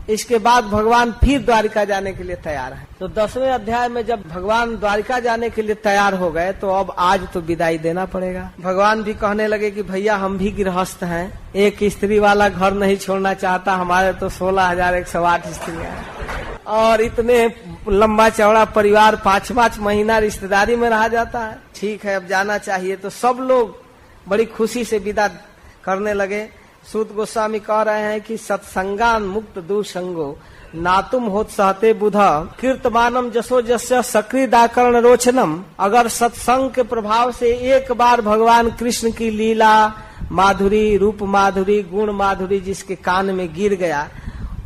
इसके बाद भगवान फिर द्वारिका जाने के लिए तैयार है। तो 10वें अध्याय में जब भगवान द्वारिका जाने के लिए तैयार हो गए तो अब आज तो विदाई देना पड़ेगा। भगवान भी कहने लगे कि भैया हम भी गृहस्थ हैं, एक स्त्री वाला घर नहीं छोड़ना चाहता, हमारे तो 16,108 स्त्रियां हैं और इतने लंबा चौड़ा परिवार, 5-5 महीना रिश्तेदारी में रहा जाता है। ठीक है अब जाना चाहिए। तो सब लोग बड़ी खुशी से विदा करने लगे। सूत गोस्वामी कह रहे हैं कि सत्संगान मुक्त दुसंगो नातुम होत सहते बुधा कीर्तमानम जसो जस्य सक्रीदाकरण रोचनम। अगर सत्संग के प्रभाव से एक बार भगवान कृष्ण की लीला माधुरी, रूप माधुरी, गुण माधुरी जिसके कान में गिर गया,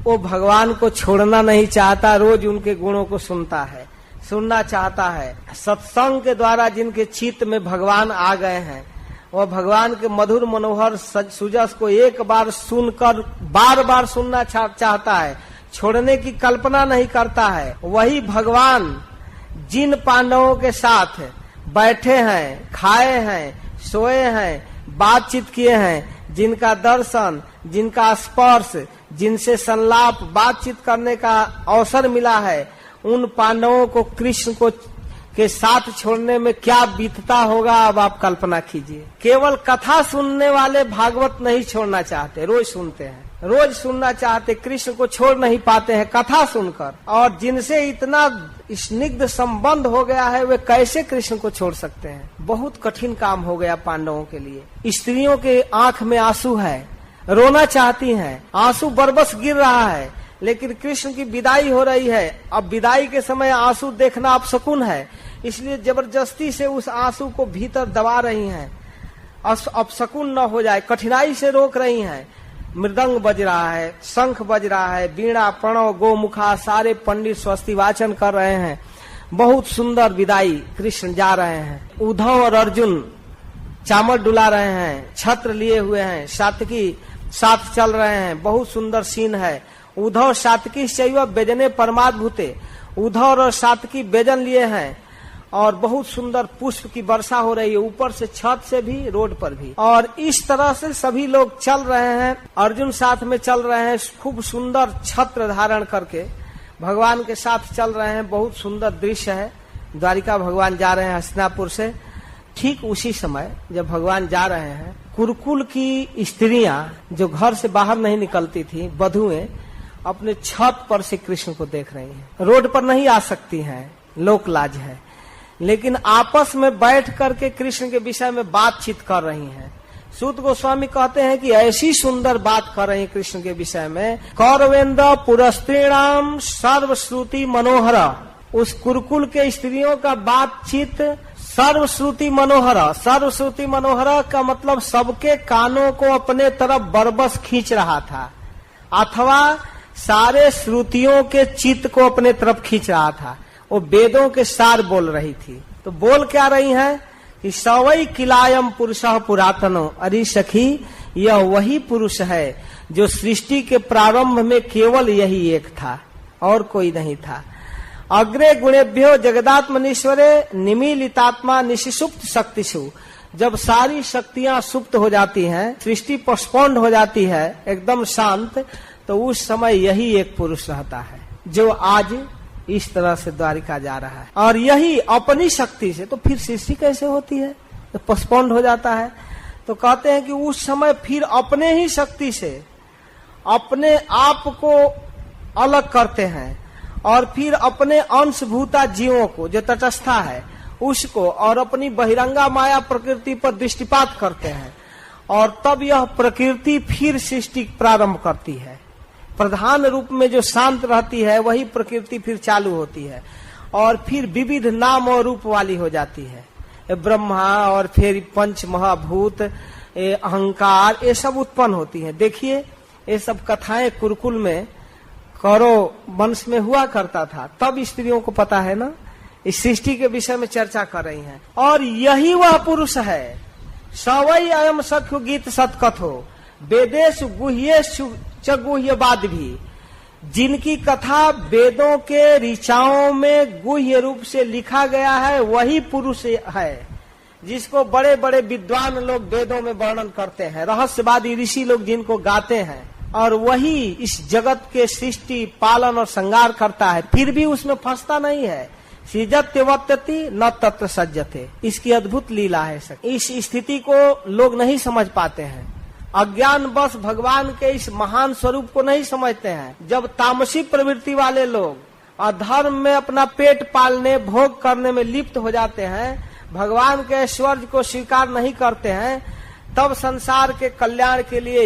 वो भगवान को छोड़ना नहीं चाहता, रोज उनके गुणों को सुनता है, सुनना चाहता है। सत्संग के द्वारा जिनके चित्त में भगवान आ गए हैं, वह भगवान के मधुर मनोहर सुजस को एक बार सुनकर बार बार सुनना चाहता है, छोड़ने की कल्पना नहीं करता है। वही भगवान जिन पांडवों के साथ बैठे हैं, खाए हैं, सोए हैं, बातचीत किए हैं, जिनका दर्शन, जिनका स्पर्श, जिनसे संलाप, बातचीत करने का अवसर मिला है, उन पांडवों को कृष्ण को के साथ छोड़ने में क्या बीतता होगा अब आप कल्पना कीजिए। केवल कथा सुनने वाले भागवत नहीं छोड़ना चाहते, रोज सुनते हैं, रोज सुनना चाहते, कृष्ण को छोड़ नहीं पाते हैं कथा सुनकर। और जिनसे इतना स्निग्ध संबंध हो गया है वे कैसे कृष्ण को छोड़ सकते हैं। बहुत कठिन काम हो गया पांडवों के लिए। स्त्रियों के आंख में आंसू है, रोना चाहती हैं, आंसू बरबस गिर रहा है, लेकिन कृष्ण की विदाई हो रही है। अब विदाई के समय आंसू देखना अपशकुन है, इसलिए जबरदस्ती से उस आंसू को भीतर दबा रही हैं, अपशकुन न हो जाए, कठिनाई से रोक रही हैं। मृदंग बज रहा है, शंख बज रहा है, वीणा, प्रणव, गोमुखा, सारे पंडित स्वस्ति वाचन कर रहे हैं। बहुत सुंदर विदाई, कृष्ण जा रहे हैं। उद्धव और अर्जुन चामर डुला रहे हैं, छत्र लिए हुए हैं, सात्विकी साथ चल रहे हैं। बहुत सुंदर सीन है। उद्धव सात्विकी शैव बेजने परमाद्भुते, उद्धव और सात्विकी बेजन लिए हैं और बहुत सुंदर पुष्प की वर्षा हो रही है, ऊपर से, छत से भी, रोड पर भी। और इस तरह से सभी लोग चल रहे हैं, अर्जुन साथ में चल रहे हैं, खूब सुंदर छत्र धारण करके भगवान के साथ चल रहे हैं। बहुत सुंदर दृश्य है। द्वारिका भगवान जा रहे हैं हस्तिनापुर से। ठीक उसी समय जब भगवान जा रहे हैं, कुरुकुल की स्त्रियां जो घर से बाहर नहीं निकलती थी, वधुएं, अपने छत पर से कृष्ण को देख रही हैं। रोड पर नहीं आ सकती हैं, लोक लाज है, लेकिन आपस में बैठ करके कृष्ण के विषय में बातचीत कर रही हैं। सूत गोस्वामी कहते हैं कि ऐसी सुंदर बात कर रही हैं कृष्ण के विषय में। कौरवेन्द्र पुरस्त्रीणाम सर्वश्रुति मनोहर। उस कुरुकुल के स्त्रियों का बातचीत सर्वश्रुति मनोहर। सर्वश्रुति मनोहर का मतलब सबके कानों को अपने तरफ बरबस खींच रहा था, अथवा सारे श्रुतियों के चित्त को अपने तरफ खींच रहा था। वो वेदों के सार बोल रही थी। तो बोल क्या रही हैं कि सवई किलायम पुरुषः पुरातनो। अरे सखी, यह वही पुरुष है जो सृष्टि के प्रारंभ में केवल यही एक था और कोई नहीं था। अग्रे गुणेभ्यो जगदात्मनीश्वरे निमीलितात्मा निशिसुप्त शक्तिषु। जब सारी शक्तियां सुप्त हो जाती हैं, सृष्टि पोस्टपोन्ड हो जाती है, एकदम शांत, तो उस समय यही एक पुरुष रहता है जो आज इस तरह से द्वारिका जा रहा है। और यही अपनी शक्ति से, तो फिर सृष्टि कैसे होती है, तो पोस्टपोन्ड हो जाता है। तो कहते हैं कि उस समय फिर अपने ही शक्ति से अपने आप को अलग करते हैं और फिर अपने अंशभूता जीवों को, जो तटस्था है उसको, और अपनी बहिरंगा माया प्रकृति पर दृष्टिपात करते हैं। और तब यह प्रकृति फिर सृष्टि प्रारंभ करती है। प्रधान रूप में जो शांत रहती है वही प्रकृति फिर चालू होती है और फिर विविध नाम और रूप वाली हो जाती है। ब्रह्मा और फिर पंच महाभूत, अहंकार, ये सब उत्पन्न होती है। देखिए ये सब कथाएं कुरुकुल में कौरव वंश में हुआ करता था, तब स्त्रियों को पता है ना, इस सृष्टि के विषय में चर्चा कर रही हैं। और यही वह पुरुष है। सवई अयम सख्यु गीत सतकथो वेदेषु गुह्येषु च गुह्यवाद भी। जिनकी कथा वेदों के ऋचाओं में गुह्य रूप से लिखा गया है, वही पुरुष है जिसको बड़े बड़े विद्वान लोग वेदों में वर्णन करते हैं, रहस्यवादी ऋषि लोग जिनको गाते हैं, और वही इस जगत के सृष्टि पालन और श्रृंगार करता है, फिर भी उसमें फंसता नहीं है। सृजत्यवत्यति न तत्र सज्जते, इसकी अद्भुत लीला है। इस स्थिति को लोग नहीं समझ पाते हैं, अज्ञान बस भगवान के इस महान स्वरूप को नहीं समझते हैं। जब तामसी प्रवृत्ति वाले लोग अधर्म में अपना पेट पालने भोग करने में लिप्त हो जाते हैं, भगवान के ऐश्वर्य को स्वीकार नहीं करते हैं, तब संसार के कल्याण के लिए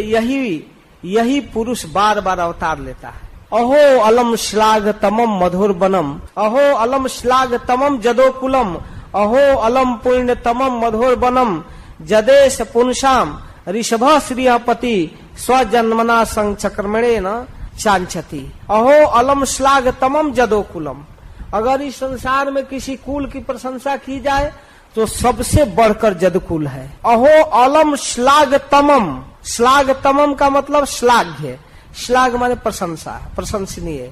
यही पुरुष बार बार अवतार लेता है। अहो अलम श्लाघ तमम मधुर बनम, अहो अलम श्लाघ तमम जदोकुलम, अहो अलम पुण्य तमम मधुर बनम, जदेश पुंसाम ऋषभ श्रियपति स्वजन्मना संचक्रमणे न चांचती। अहो अलम श्लाघ तमम जदोकुलम, अगर इस संसार में किसी कुल की प्रशंसा की जाए तो सबसे बढ़कर जदकुल है। अहो अलम श्लाघ तमम, श्लाघ तमम का मतलब श्लाघ्य, श्लाघ माने प्रशंसा, प्रशंसनीय,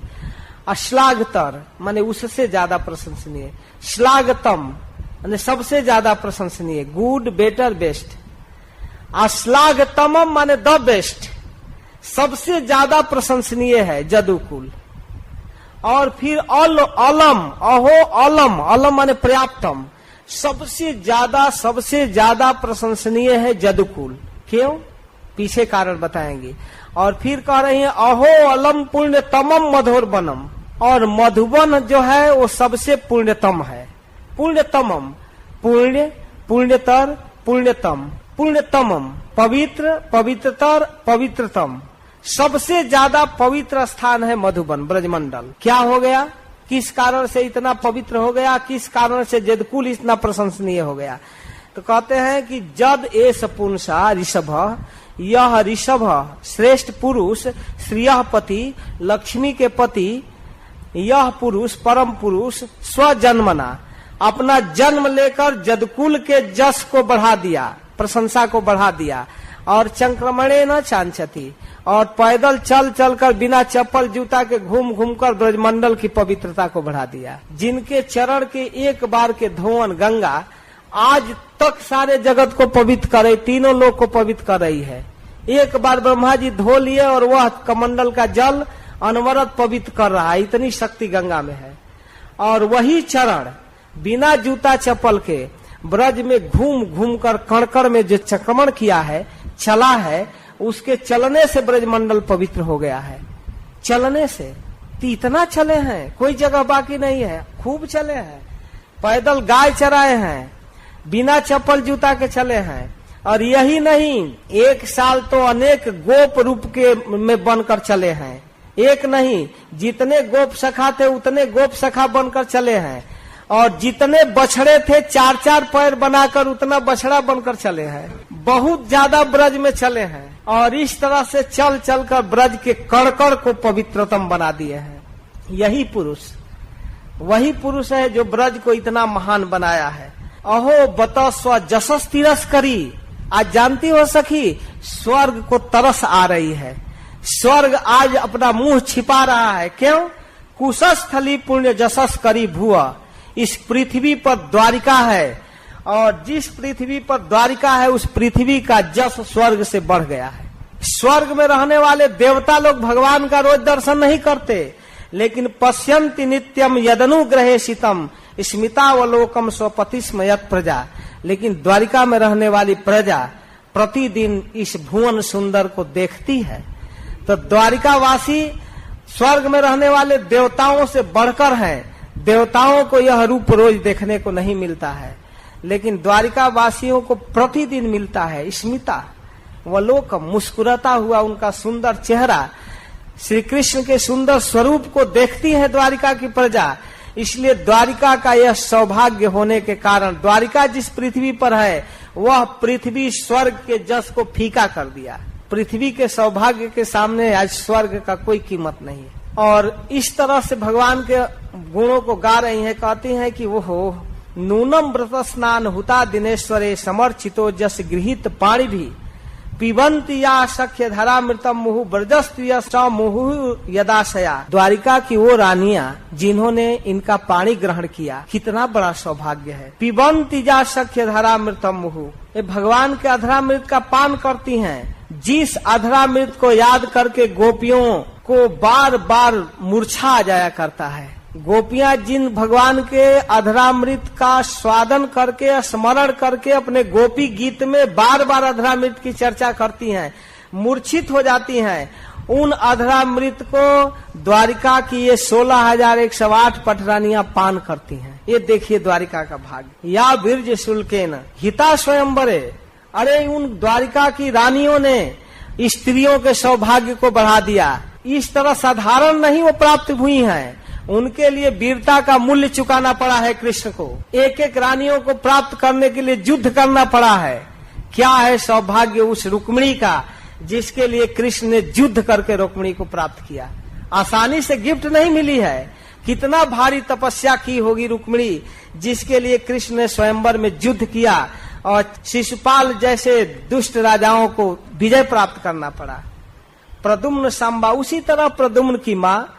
अश्लाघतर माने उससे ज्यादा प्रशंसनीय, श्लाघतम माने सबसे ज्यादा प्रशंसनीय, गुड बेटर बेस्ट, अश्लाघतमम माने द बेस्ट, सबसे ज्यादा प्रशंसनीय है जदुकुल। और फिर अलम, अहो अलम, अलम माने पर्याप्तम, सबसे ज्यादा प्रशंसनीय है जदुकुल। क्यों? पीछे कारण बताएंगे। और फिर कह रही है अहो अलम पुण्य तमम मधुर बनम, और मधुबन जो है वो सबसे पुण्यतम है। पुण्यतमम, पुण्य, पुण्यतर, पुण्यतम, पुण्यतमम, पवित्र, पवित्रतर, पवित्रतम, सबसे ज्यादा पवित्र स्थान है मधुबन ब्रजमंडल। क्या हो गया? किस कारण से इतना पवित्र हो गया? किस कारण से जदकुल इतना प्रशंसनीय हो गया? तो कहते हैं कि जद एष पुंसा ऋषभ, यह ऋषभ श्रेष्ठ पुरुष, श्रियपति लक्ष्मी के पति, यह पुरुष परम पुरुष स्वजन्मना, अपना जन्म लेकर जदकुल के जस को बढ़ा दिया, प्रशंसा को बढ़ा दिया, और चंक्रमणे न चांचती, और पैदल चल चल कर बिना चप्पल जूता के घूम घूम कर ब्रजमंडल की पवित्रता को बढ़ा दिया। जिनके चरण के एक बार के धोवन गंगा आज तक सारे जगत को पवित्र कर रही, तीनों लोग को पवित्र कर रही है। एक बार ब्रह्मा जी धो लिए और वह कमंडल का जल अनवरत पवित्र कर रहा है, इतनी शक्ति गंगा में है। और वही चरण बिना जूता चप्पल के ब्रज में घूम घूम कर कणकण में जो चक्रमण किया है, चला है, उसके चलने से ब्रजमंडल पवित्र हो गया है। चलने से इतना चले हैं, कोई जगह बाकी नहीं है, खूब चले हैं, पैदल गाय चराए हैं, बिना चप्पल जूता के चले हैं। और यही नहीं, एक साल तो अनेक गोप रूप के में बनकर चले हैं, एक नहीं जितने गोप सखा थे उतने गोप सखा बनकर चले हैं, और जितने बछड़े थे 4-4 पैर बनाकर उतना बछड़ा बनकर चले हैं, बहुत ज्यादा ब्रज में चले हैं। और इस तरह से चल चल कर ब्रज के कण-कण को पवित्रतम बना दिए हैं। यही पुरुष, वही पुरुष है जो ब्रज को इतना महान बनाया है। अहो बत स्व जसस तिरस करी, आज जानती हो सखी, स्वर्ग को तरस आ रही है, स्वर्ग आज अपना मुंह छिपा रहा है। क्यों? कुशस्थली पुण्य जसस करी भुआ, इस पृथ्वी पर द्वारिका है, और जिस पृथ्वी पर द्वारिका है उस पृथ्वी का जस स्वर्ग से बढ़ गया है। स्वर्ग में रहने वाले देवता लोग भगवान का रोज दर्शन नहीं करते, लेकिन पश्यन्ति नित्यम यदनुग्रहेशितम स्मितावलोकम स्वपतिस्मयत प्रजा, लेकिन द्वारिका में रहने वाली प्रजा प्रतिदिन इस भुवन सुंदर को देखती है। तो द्वारिकावासी स्वर्ग में रहने वाले देवताओं से बढ़कर हैं। देवताओं को यह रूप रोज देखने को नहीं मिलता है, लेकिन द्वारिका वासियों को प्रतिदिन मिलता है। स्मिता वलोकम, मुस्कुराता हुआ उनका सुंदर चेहरा, श्री कृष्ण के सुंदर स्वरूप को देखती है द्वारिका की प्रजा। इसलिए द्वारिका का यह सौभाग्य होने के कारण द्वारिका जिस पृथ्वी पर है वह पृथ्वी स्वर्ग के जस को फीका कर दिया। पृथ्वी के सौभाग्य के सामने आज स्वर्ग का कोई कीमत नहीं है। और इस तरह से भगवान के गुणों को गा रही हैं, कहती हैं कि वो हो नूनम व्रत स्नान हुता दिनेश्वरे समर्चितो जस गृहित पाणी भी पिबंती या सख्य धरा मृतम मुहु ब्रजस्त्रिय मुहु यदाशया। द्वारिका की वो रानियां जिन्होंने इनका पानी ग्रहण किया, कितना बड़ा सौभाग्य है। पिबंती या सख्य धरा मृतम मुहु, ये भगवान के अधरामृत का पान करती हैं। जिस अधरामृत को याद करके गोपियों को बार बार मूर्छा आ जाया करता है। गोपियां जिन भगवान के अधरामृत का स्वादन करके स्मरण करके अपने गोपी गीत में बार बार अधरामृत की चर्चा करती हैं, मूर्छित हो जाती हैं, उन अधरामृत को द्वारिका की ये 16,108 पटरानियां पान करती हैं। ये देखिए द्वारिका का भाग्य। या विरज शुल्केन हिता स्वयंवरे, अरे उन द्वारिका की रानियों ने स्त्रियों के सौभाग्य को बढ़ा दिया। इस तरह साधारण नहीं वो प्राप्त हुई हैं, उनके लिए वीरता का मूल्य चुकाना पड़ा है कृष्ण को। एक एक रानियों को प्राप्त करने के लिए युद्ध करना पड़ा है। क्या है सौभाग्य उस रुक्मिणी का जिसके लिए कृष्ण ने युद्ध करके रुक्मिणी को प्राप्त किया। आसानी से गिफ्ट नहीं मिली है। कितना भारी तपस्या की होगी रुक्मिणी जिसके लिए कृष्ण ने स्वयंवर में युद्ध किया और शिशुपाल जैसे दुष्ट राजाओं को विजय प्राप्त करना पड़ा। प्रद्युम्न सांबा, उसी तरह प्रद्युम्न की माँ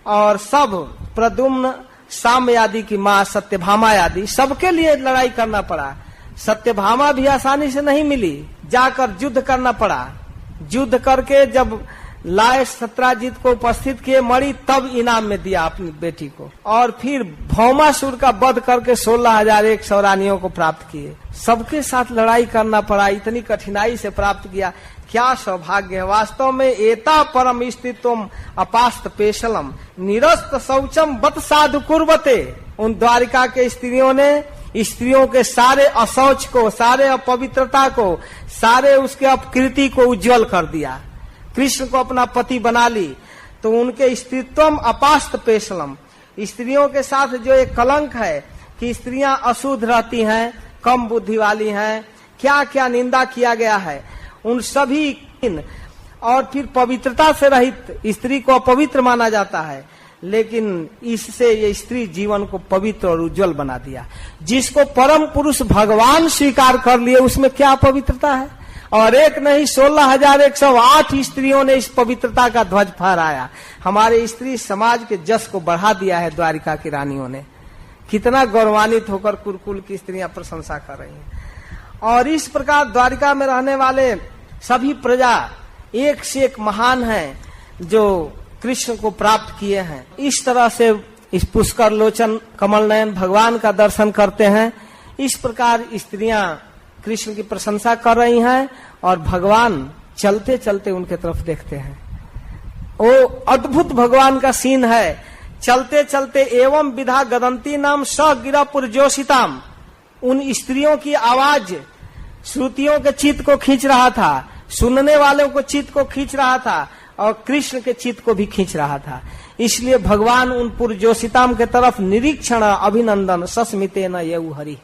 और सब प्रद्युम्न साम्य आदि की माँ सत्यभामा आदि सबके लिए लड़ाई करना पड़ा। सत्यभामा भी आसानी से नहीं मिली, जाकर युद्ध करना पड़ा। युद्ध करके जब लाए सत्राजित को उपस्थित किए मणि, तब इनाम में दिया अपनी बेटी को। और फिर भौमासुर का वध करके 16,100 रानियों को प्राप्त किए। सबके साथ लड़ाई करना पड़ा, इतनी कठिनाई से प्राप्त किया। क्या सौभाग्य है वास्तव में। एता परम स्थितम अपास्त पेशलम निरस्त शौचम बत साधु कुर्बते। उन द्वारिका के स्त्रियों ने स्त्रियों के सारे अशौच को, सारे अपवित्रता को, सारे उसके अपकृति को उज्जवल कर दिया। कृष्ण को अपना पति बना ली तो उनके स्त्रीत्वम अपास्त पेशलम, स्त्रियों के साथ जो एक कलंक है कि स्त्रियां अशुद्ध रहती हैं, कम बुद्धि वाली हैं, क्या क्या निंदा किया गया है उन सभी। और फिर पवित्रता से रहित स्त्री को अपवित्र माना जाता है, लेकिन इससे ये स्त्री जीवन को पवित्र और उज्जवल बना दिया। जिसको परम पुरुष भगवान स्वीकार कर लिए उसमें क्या पवित्रता है। और एक नहीं 16,108 स्त्रियों ने इस पवित्रता का ध्वज फहराया। हमारे स्त्री समाज के जस को बढ़ा दिया है द्वारिका की रानियों ने। कितना गौरवान्वित होकर कुरुकुल की स्त्रियां प्रशंसा कर रही हैं। और इस प्रकार द्वारिका में रहने वाले सभी प्रजा एक से एक महान हैं जो कृष्ण को प्राप्त किए हैं। इस तरह से इस पुष्कर लोचन कमल नयन भगवान का दर्शन करते हैं। इस प्रकार स्त्रियां कृष्ण की प्रशंसा कर रही हैं और भगवान चलते चलते उनके तरफ देखते हैं। वो अद्भुत भगवान का सीन है। चलते चलते एवं विधा गदंती नाम स गिरा पुरजोषिताम, उन स्त्रियों की आवाज श्रुतियों के चित्त को खींच रहा था, सुनने वालों को चित्त को खींच रहा था और कृष्ण के चित्त को भी खींच रहा था। इसलिए भगवान उन पुरजोषिताम के तरफ निरीक्षण अभिनंदन सस्मिते न येऊ हरि,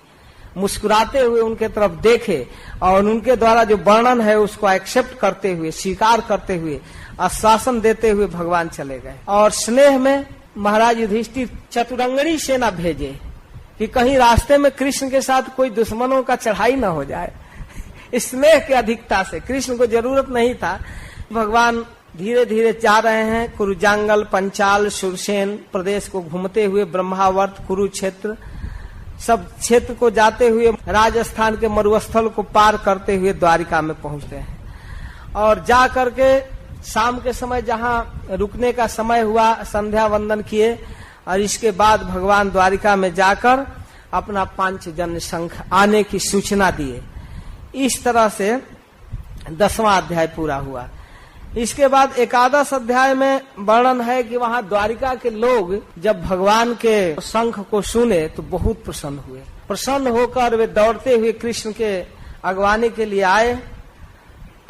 मुस्कुराते हुए उनके तरफ देखे और उनके द्वारा जो वर्णन है उसको एक्सेप्ट करते हुए, स्वीकार करते हुए, आश्वासन देते हुए भगवान चले गए। और स्नेह में महाराज युधिष्ठिर चतुरंगणी सेना भेजे कि कहीं रास्ते में कृष्ण के साथ कोई दुश्मनों का चढ़ाई न हो जाए। स्नेह की अधिकता से कृष्ण को जरूरत नहीं था। भगवान धीरे धीरे जा रहे हैं। कुरुजांगल, पंचाल, सुरसेन प्रदेश को घूमते हुए ब्रह्मावर्त, कुरुक्षेत्र सब क्षेत्र को जाते हुए राजस्थान के मरुस्थल को पार करते हुए द्वारिका में पहुंचते हैं। और जा करके शाम के समय जहां रुकने का समय हुआ, संध्या वंदन किए और इसके बाद भगवान द्वारिका में जाकर अपना पांचजन्य शंख आने की सूचना दिए। इस तरह से 10वां अध्याय पूरा हुआ। इसके बाद 11 अध्याय में वर्णन है कि वहां द्वारिका के लोग जब भगवान के शंख को सुने तो बहुत प्रसन्न हुए। प्रसन्न होकर वे दौड़ते हुए कृष्ण के अगवानी के लिए आए।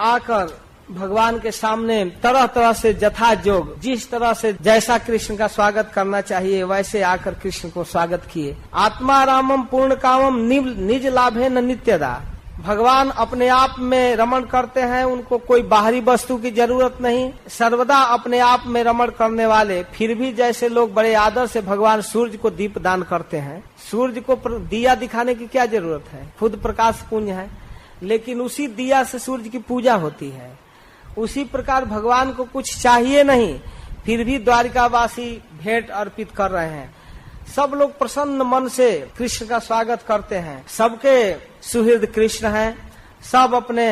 आकर भगवान के सामने तरह तरह से जथा जोग, जिस तरह से जैसा कृष्ण का स्वागत करना चाहिए वैसे आकर कृष्ण को स्वागत किए। आत्मा रामम पूर्ण कामम निज लाभे न नित्यदा, भगवान अपने आप में रमण करते हैं, उनको कोई बाहरी वस्तु की जरूरत नहीं। सर्वदा अपने आप में रमण करने वाले, फिर भी जैसे लोग बड़े आदर से भगवान सूर्य को दीप दान करते हैं, सूर्य को दिया दिखाने की क्या जरूरत है, खुद प्रकाश पुंज है, लेकिन उसी दिया से सूर्य की पूजा होती है। उसी प्रकार भगवान को कुछ चाहिए नहीं, फिर भी द्वारिकावासी भेंट अर्पित कर रहे हैं। सब लोग प्रसन्न मन से कृष्ण का स्वागत करते हैं। सबके सुहृद कृष्ण हैं, सब अपने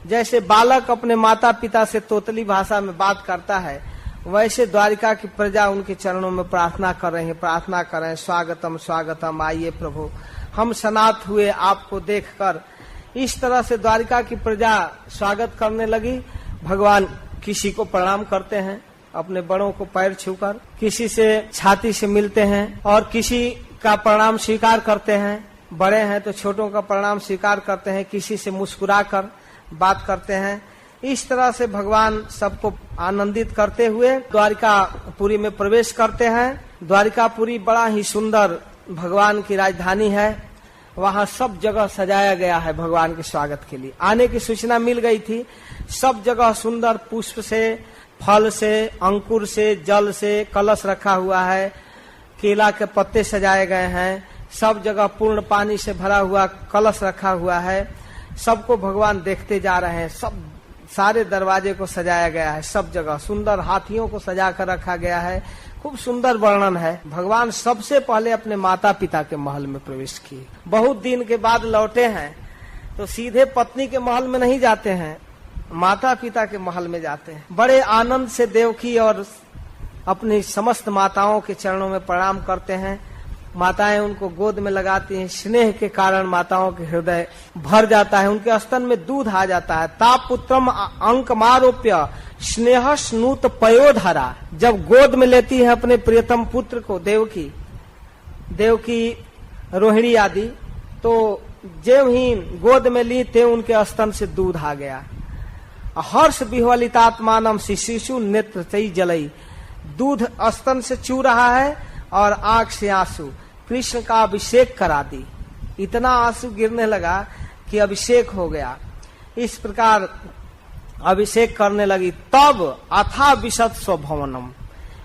जैसे बालक अपने माता पिता से तोतली भाषा में बात करता है, वैसे द्वारिका की प्रजा उनके चरणों में प्रार्थना कर रहे हैं, प्रार्थना कर रहे हैं, स्वागतम स्वागतम, आइए प्रभु, हम सनात हुए आपको देखकर। इस तरह से द्वारिका की प्रजा स्वागत करने लगी। भगवान किसी को प्रणाम करते हैं, अपने बड़ों को पैर छूकर, किसी से छाती से मिलते हैं और किसी का प्रणाम स्वीकार करते हैं। बड़े हैं तो छोटों का प्रणाम स्वीकार करते हैं, किसी से मुस्कुराकर बात करते हैं। इस तरह से भगवान सबको आनंदित करते हुए द्वारिकापुरी में प्रवेश करते हैं। द्वारिकापुरी बड़ा ही सुंदर भगवान की राजधानी है। वहाँ सब जगह सजाया गया है भगवान के स्वागत के लिए। आने की सूचना मिल गई थी। सब जगह सुंदर पुष्प से, फल से, अंकुर से, जल से कलश रखा हुआ है, केला के पत्ते सजाए गए हैं, सब जगह पूर्ण पानी से भरा हुआ कलश रखा हुआ है। सबको भगवान देखते जा रहे हैं। सब सारे दरवाजे को सजाया गया है, सब जगह सुंदर हाथियों को सजा कर रखा गया है। खूब सुंदर वर्णन है। भगवान सबसे पहले अपने माता पिता के महल में प्रवेश किए। बहुत दिन के बाद लौटे हैं तो सीधे पत्नी के महल में नहीं जाते हैं, माता पिता के महल में जाते हैं। बड़े आनंद से देवकी और अपनी समस्त माताओं के चरणों में प्रणाम करते हैं। माताएं उनको गोद में लगाती हैं। स्नेह के कारण माताओं के हृदय भर जाता है, उनके स्तन में दूध आ जाता है। ताप पुत्रम अंकमारोप्य स्नेह स्नूत पयोधरा। जब गोद में लेती है अपने प्रियतम पुत्र को देवकी रोहिणी आदि, तो जब ही गोद में ली थे उनके स्तन से दूध आ गया। हर्ष विह्वलितात्मानम शिशु नेत्र चई जलई। दूध स्तन से चू रहा है और आंख से आंसू। कृष्ण का अभिषेक करा दी। इतना आंसू गिरने लगा कि अभिषेक हो गया। इस प्रकार अभिषेक करने लगी। तब अथा विशद स्वभवनम।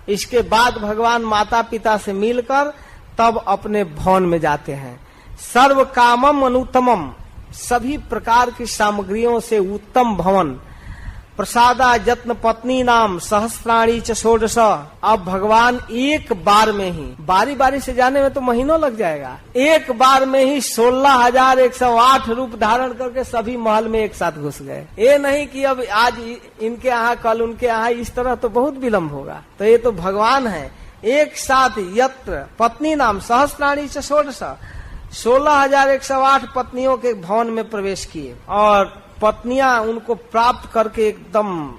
इसके बाद भगवान माता पिता से मिलकर तब अपने भवन में जाते हैं। सर्व कामम अनुत्तमम। सभी प्रकार की सामग्रियों से उत्तम भवन। प्रसादा जत्न पत्नी नाम सहस्त्राणी च षोडश। अब भगवान एक बार में ही, बारी बारी से जाने में तो महीनों लग जाएगा, एक बार में ही 16,108 रूप धारण करके सभी महल में एक साथ घुस गए। ये नहीं कि अब आज इनके यहाँ कल उनके यहाँ, इस तरह तो बहुत विलम्ब होगा। तो ये तो भगवान है। एक साथ यत्र पत्नी नाम सहस्त्राणी च षोडश, 16,108 पत्नियों के भवन में प्रवेश किए और पत्नियां उनको प्राप्त करके एकदम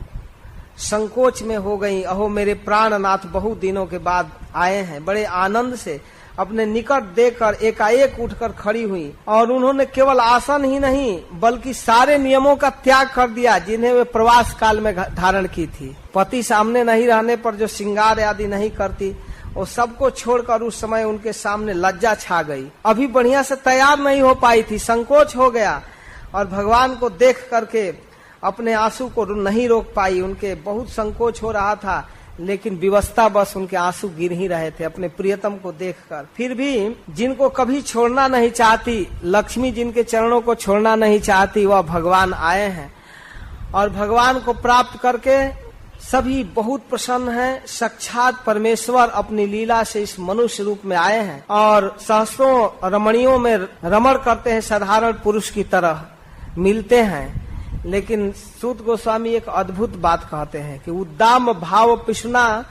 संकोच में हो गईं। अहो मेरे प्राणनाथ बहुत दिनों के बाद आए हैं। बड़े आनंद से अपने निकट देखकर एकाएक उठकर खड़ी हुई और उन्होंने केवल आसन ही नहीं बल्कि सारे नियमों का त्याग कर दिया जिन्हें वे प्रवास काल में धारण की थी। पति सामने नहीं रहने पर जो श्रृंगार आदि नहीं करती, वो सबको छोड़कर उस समय उनके सामने लज्जा छा गई। अभी बढ़िया से तैयार नहीं हो पाई थी, संकोच हो गया और भगवान को देख करके अपने आंसू को नहीं रोक पाई। उनके बहुत संकोच हो रहा था, लेकिन विवशता बस उनके आंसू गिर ही रहे थे अपने प्रियतम को देखकर। फिर भी जिनको कभी छोड़ना नहीं चाहती, लक्ष्मी जिनके चरणों को छोड़ना नहीं चाहती, वह भगवान आए हैं और भगवान को प्राप्त करके सभी बहुत प्रसन्न हैं। साक्षात परमेश्वर अपनी लीला से इस मनुष्य रूप में आए हैं और सहस्रों रमणियों में रमण करते हैं, साधारण पुरुष की तरह मिलते हैं। लेकिन सूत गोस्वामी एक अद्भुत बात कहते हैं कि उद्दाम भाव पिशुना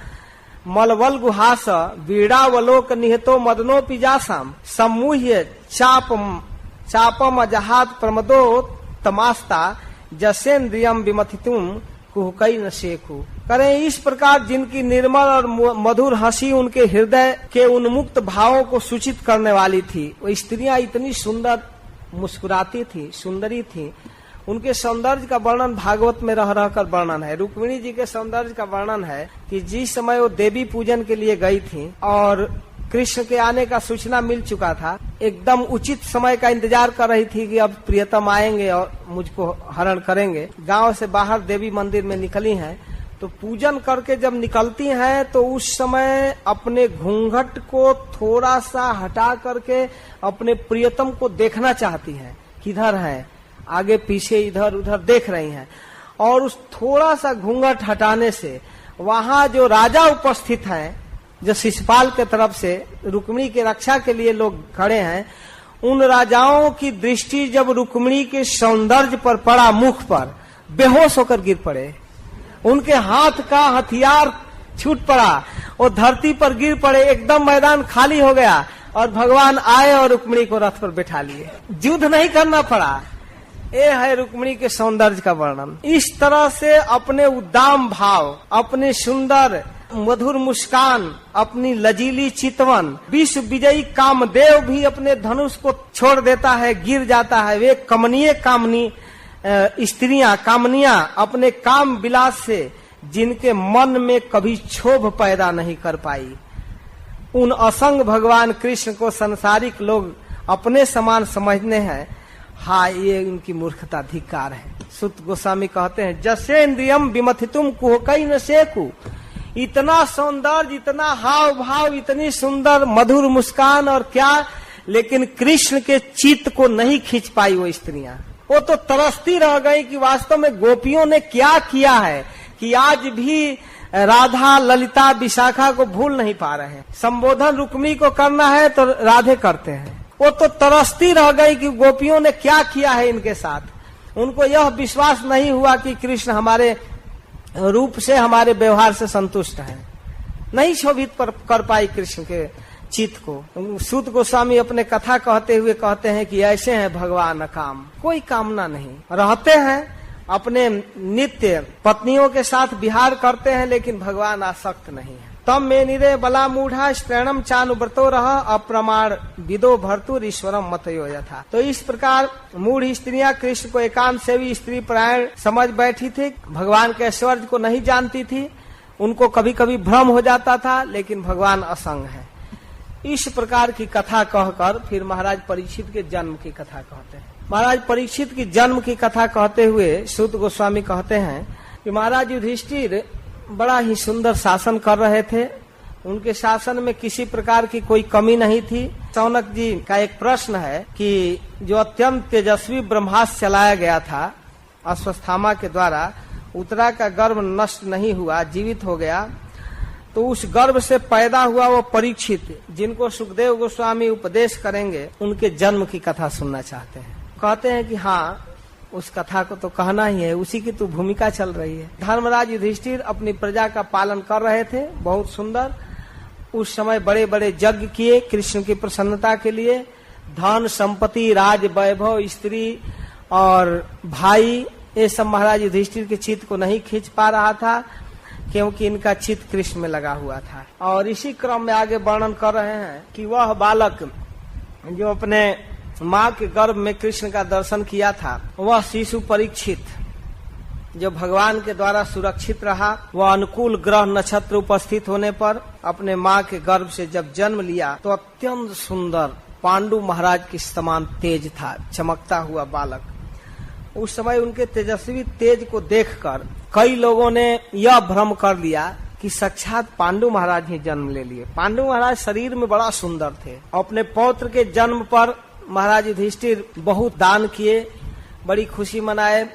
मलवल गुहास वीणावलोक निहतो मदनो पिजासाम सम्मूह्य चापम अजहात प्रमदो तमास्ता जसेन्द्रियम विमथितुम कुहकई न शेखु। करें इस प्रकार जिनकी निर्मल और मधुर हंसी उनके हृदय के उन्मुक्त भावों को सूचित करने वाली थी। वो स्त्रियां इतनी सुंदर मुस्कुराती थी, सुंदरी थी। उनके सौंदर्य का वर्णन भागवत में रह रहकर वर्णन है। रुक्मिणी जी के सौंदर्य का वर्णन है कि जिस समय वो देवी पूजन के लिए गई थी और कृष्ण के आने का सूचना मिल चुका था, एकदम उचित समय का इंतजार कर रही थी कि अब प्रियतम आएंगे और मुझको हरण करेंगे। गांव से बाहर देवी मंदिर में निकली हैं, तो पूजन करके जब निकलती हैं तो उस समय अपने घूंघट को थोड़ा सा हटा करके अपने प्रियतम को देखना चाहती हैं, किधर है, आगे पीछे इधर उधर देख रही हैं। और उस थोड़ा सा घूंघट हटाने से वहां जो राजा उपस्थित हैं, जो शिशुपाल के तरफ से रुक्मिणी की रक्षा के लिए लोग खड़े हैं, उन राजाओं की दृष्टि जब रुक्मिणी के सौंदर्य पर पड़ा, मुख पर, बेहोश होकर गिर पड़े। उनके हाथ का हथियार छूट पड़ा, वो धरती पर गिर पड़े, एकदम मैदान खाली हो गया और भगवान आए और रुक्मिणी को रथ पर बैठा लिए। युद्ध नहीं करना पड़ा। ये है रुक्मिणी के सौंदर्य का वर्णन। इस तरह से अपने उद्दाम भाव, अपने सुंदर मधुर मुस्कान, अपनी लजीली चितवन, विश्व विजयी कामदेव भी अपने धनुष को छोड़ देता है, गिर जाता है। वे कमनीय कामनी स्त्रियां, कामनियां अपने काम विलास से जिनके मन में कभी क्षोभ पैदा नहीं कर पाई, उन असंग भगवान कृष्ण को संसारिक लोग अपने समान समझने हैं। हाँ, ये उनकी मूर्खता, धिक्कार है। सुत गोस्वामी कहते हैं, जसे इंद्रियम विमथितुम कुहकई न सेकु। इतना सौंदर्य, इतना हाव भाव, इतनी सुंदर मधुर मुस्कान और क्या, लेकिन कृष्ण के चित्त को नहीं खींच पाई वो स्त्रियां। वो तो तरसती रह गई कि वास्तव में गोपियों ने क्या किया है कि आज भी राधा, ललिता, विशाखा को भूल नहीं पा रहे हैं। संबोधन रुक्मिणी को करना है तो राधे करते हैं। वो तो तरसती रह गई कि गोपियों ने क्या किया है इनके साथ। उनको यह विश्वास नहीं हुआ कि कृष्ण हमारे रूप से, हमारे व्यवहार से संतुष्ट है। नहीं शोभित कर पाई कृष्ण के चित्त को। सूत गोस्वामी अपने कथा कहते हुए कहते हैं कि ऐसे हैं भगवान अकाम, कोई कामना नहीं, रहते हैं अपने नित्य पत्नियों के साथ विहार करते हैं, लेकिन भगवान आसक्त नहीं है। तम में निरे बला मूढ़ा स्त्रीणम चानुव्रतो रह अप्रमाण विदो भर्तुर ईश्वरम मतयो यथा। तो इस प्रकार मूढ़ स्त्रियां कृष्ण को एकांत सेवी स्त्री परायण समझ बैठी थी, भगवान के ऐश्वर्य को नहीं जानती थी। उनको कभी कभी भ्रम हो जाता था, लेकिन भगवान असंग है। इस प्रकार की कथा कहकर फिर महाराज परीक्षित के जन्म की कथा कहते हैं। महाराज परीक्षित की जन्म की कथा कहते हुए सूत गोस्वामी कहते हैं कि महाराज युधिष्ठिर बड़ा ही सुंदर शासन कर रहे थे। उनके शासन में किसी प्रकार की कोई कमी नहीं थी। शौनक जी का एक प्रश्न है कि जो अत्यंत तेजस्वी ब्रह्मास्त्र चलाया गया था अश्वत्थामा के द्वारा, उत्तरा का गर्भ नष्ट नहीं हुआ, जीवित हो गया, तो उस गर्भ से पैदा हुआ वो परीक्षित, जिनको सुखदेव गोस्वामी उपदेश करेंगे, उनके जन्म की कथा सुनना चाहते हैं। कहते हैं कि हाँ, उस कथा को तो कहना ही है, उसी की तो भूमिका चल रही है। धर्मराज युधिष्ठिर अपनी प्रजा का पालन कर रहे थे, बहुत सुंदर। उस समय बड़े बड़े यज्ञ किए कृष्ण की प्रसन्नता के लिए। धन संपत्ति, राज वैभव, स्त्री और भाई, ये सब महाराज युधिष्ठिर के चित्त को नहीं खींच पा रहा था, क्योंकि इनका चित्त कृष्ण में लगा हुआ था। और इसी क्रम में आगे वर्णन कर रहे हैं कि वह बालक जो अपने माँ के गर्भ में कृष्ण का दर्शन किया था, वह शिशु परीक्षित जो भगवान के द्वारा सुरक्षित रहा, वह अनुकूल ग्रह नक्षत्र उपस्थित होने पर अपने माँ के गर्भ से जब जन्म लिया तो अत्यंत सुंदर पांडु महाराज के समान तेज था, चमकता हुआ बालक। उस समय उनके तेजस्वी तेज को देखकर कई लोगों ने यह भ्रम कर लिया कि साक्षात पांडु महाराज ही जन्म ले लिए। पांडु महाराज शरीर में बड़ा सुंदर थे। अपने पौत्र के जन्म पर महाराज युधिष्ठिर बहुत दान किए, बड़ी खुशी मनाए।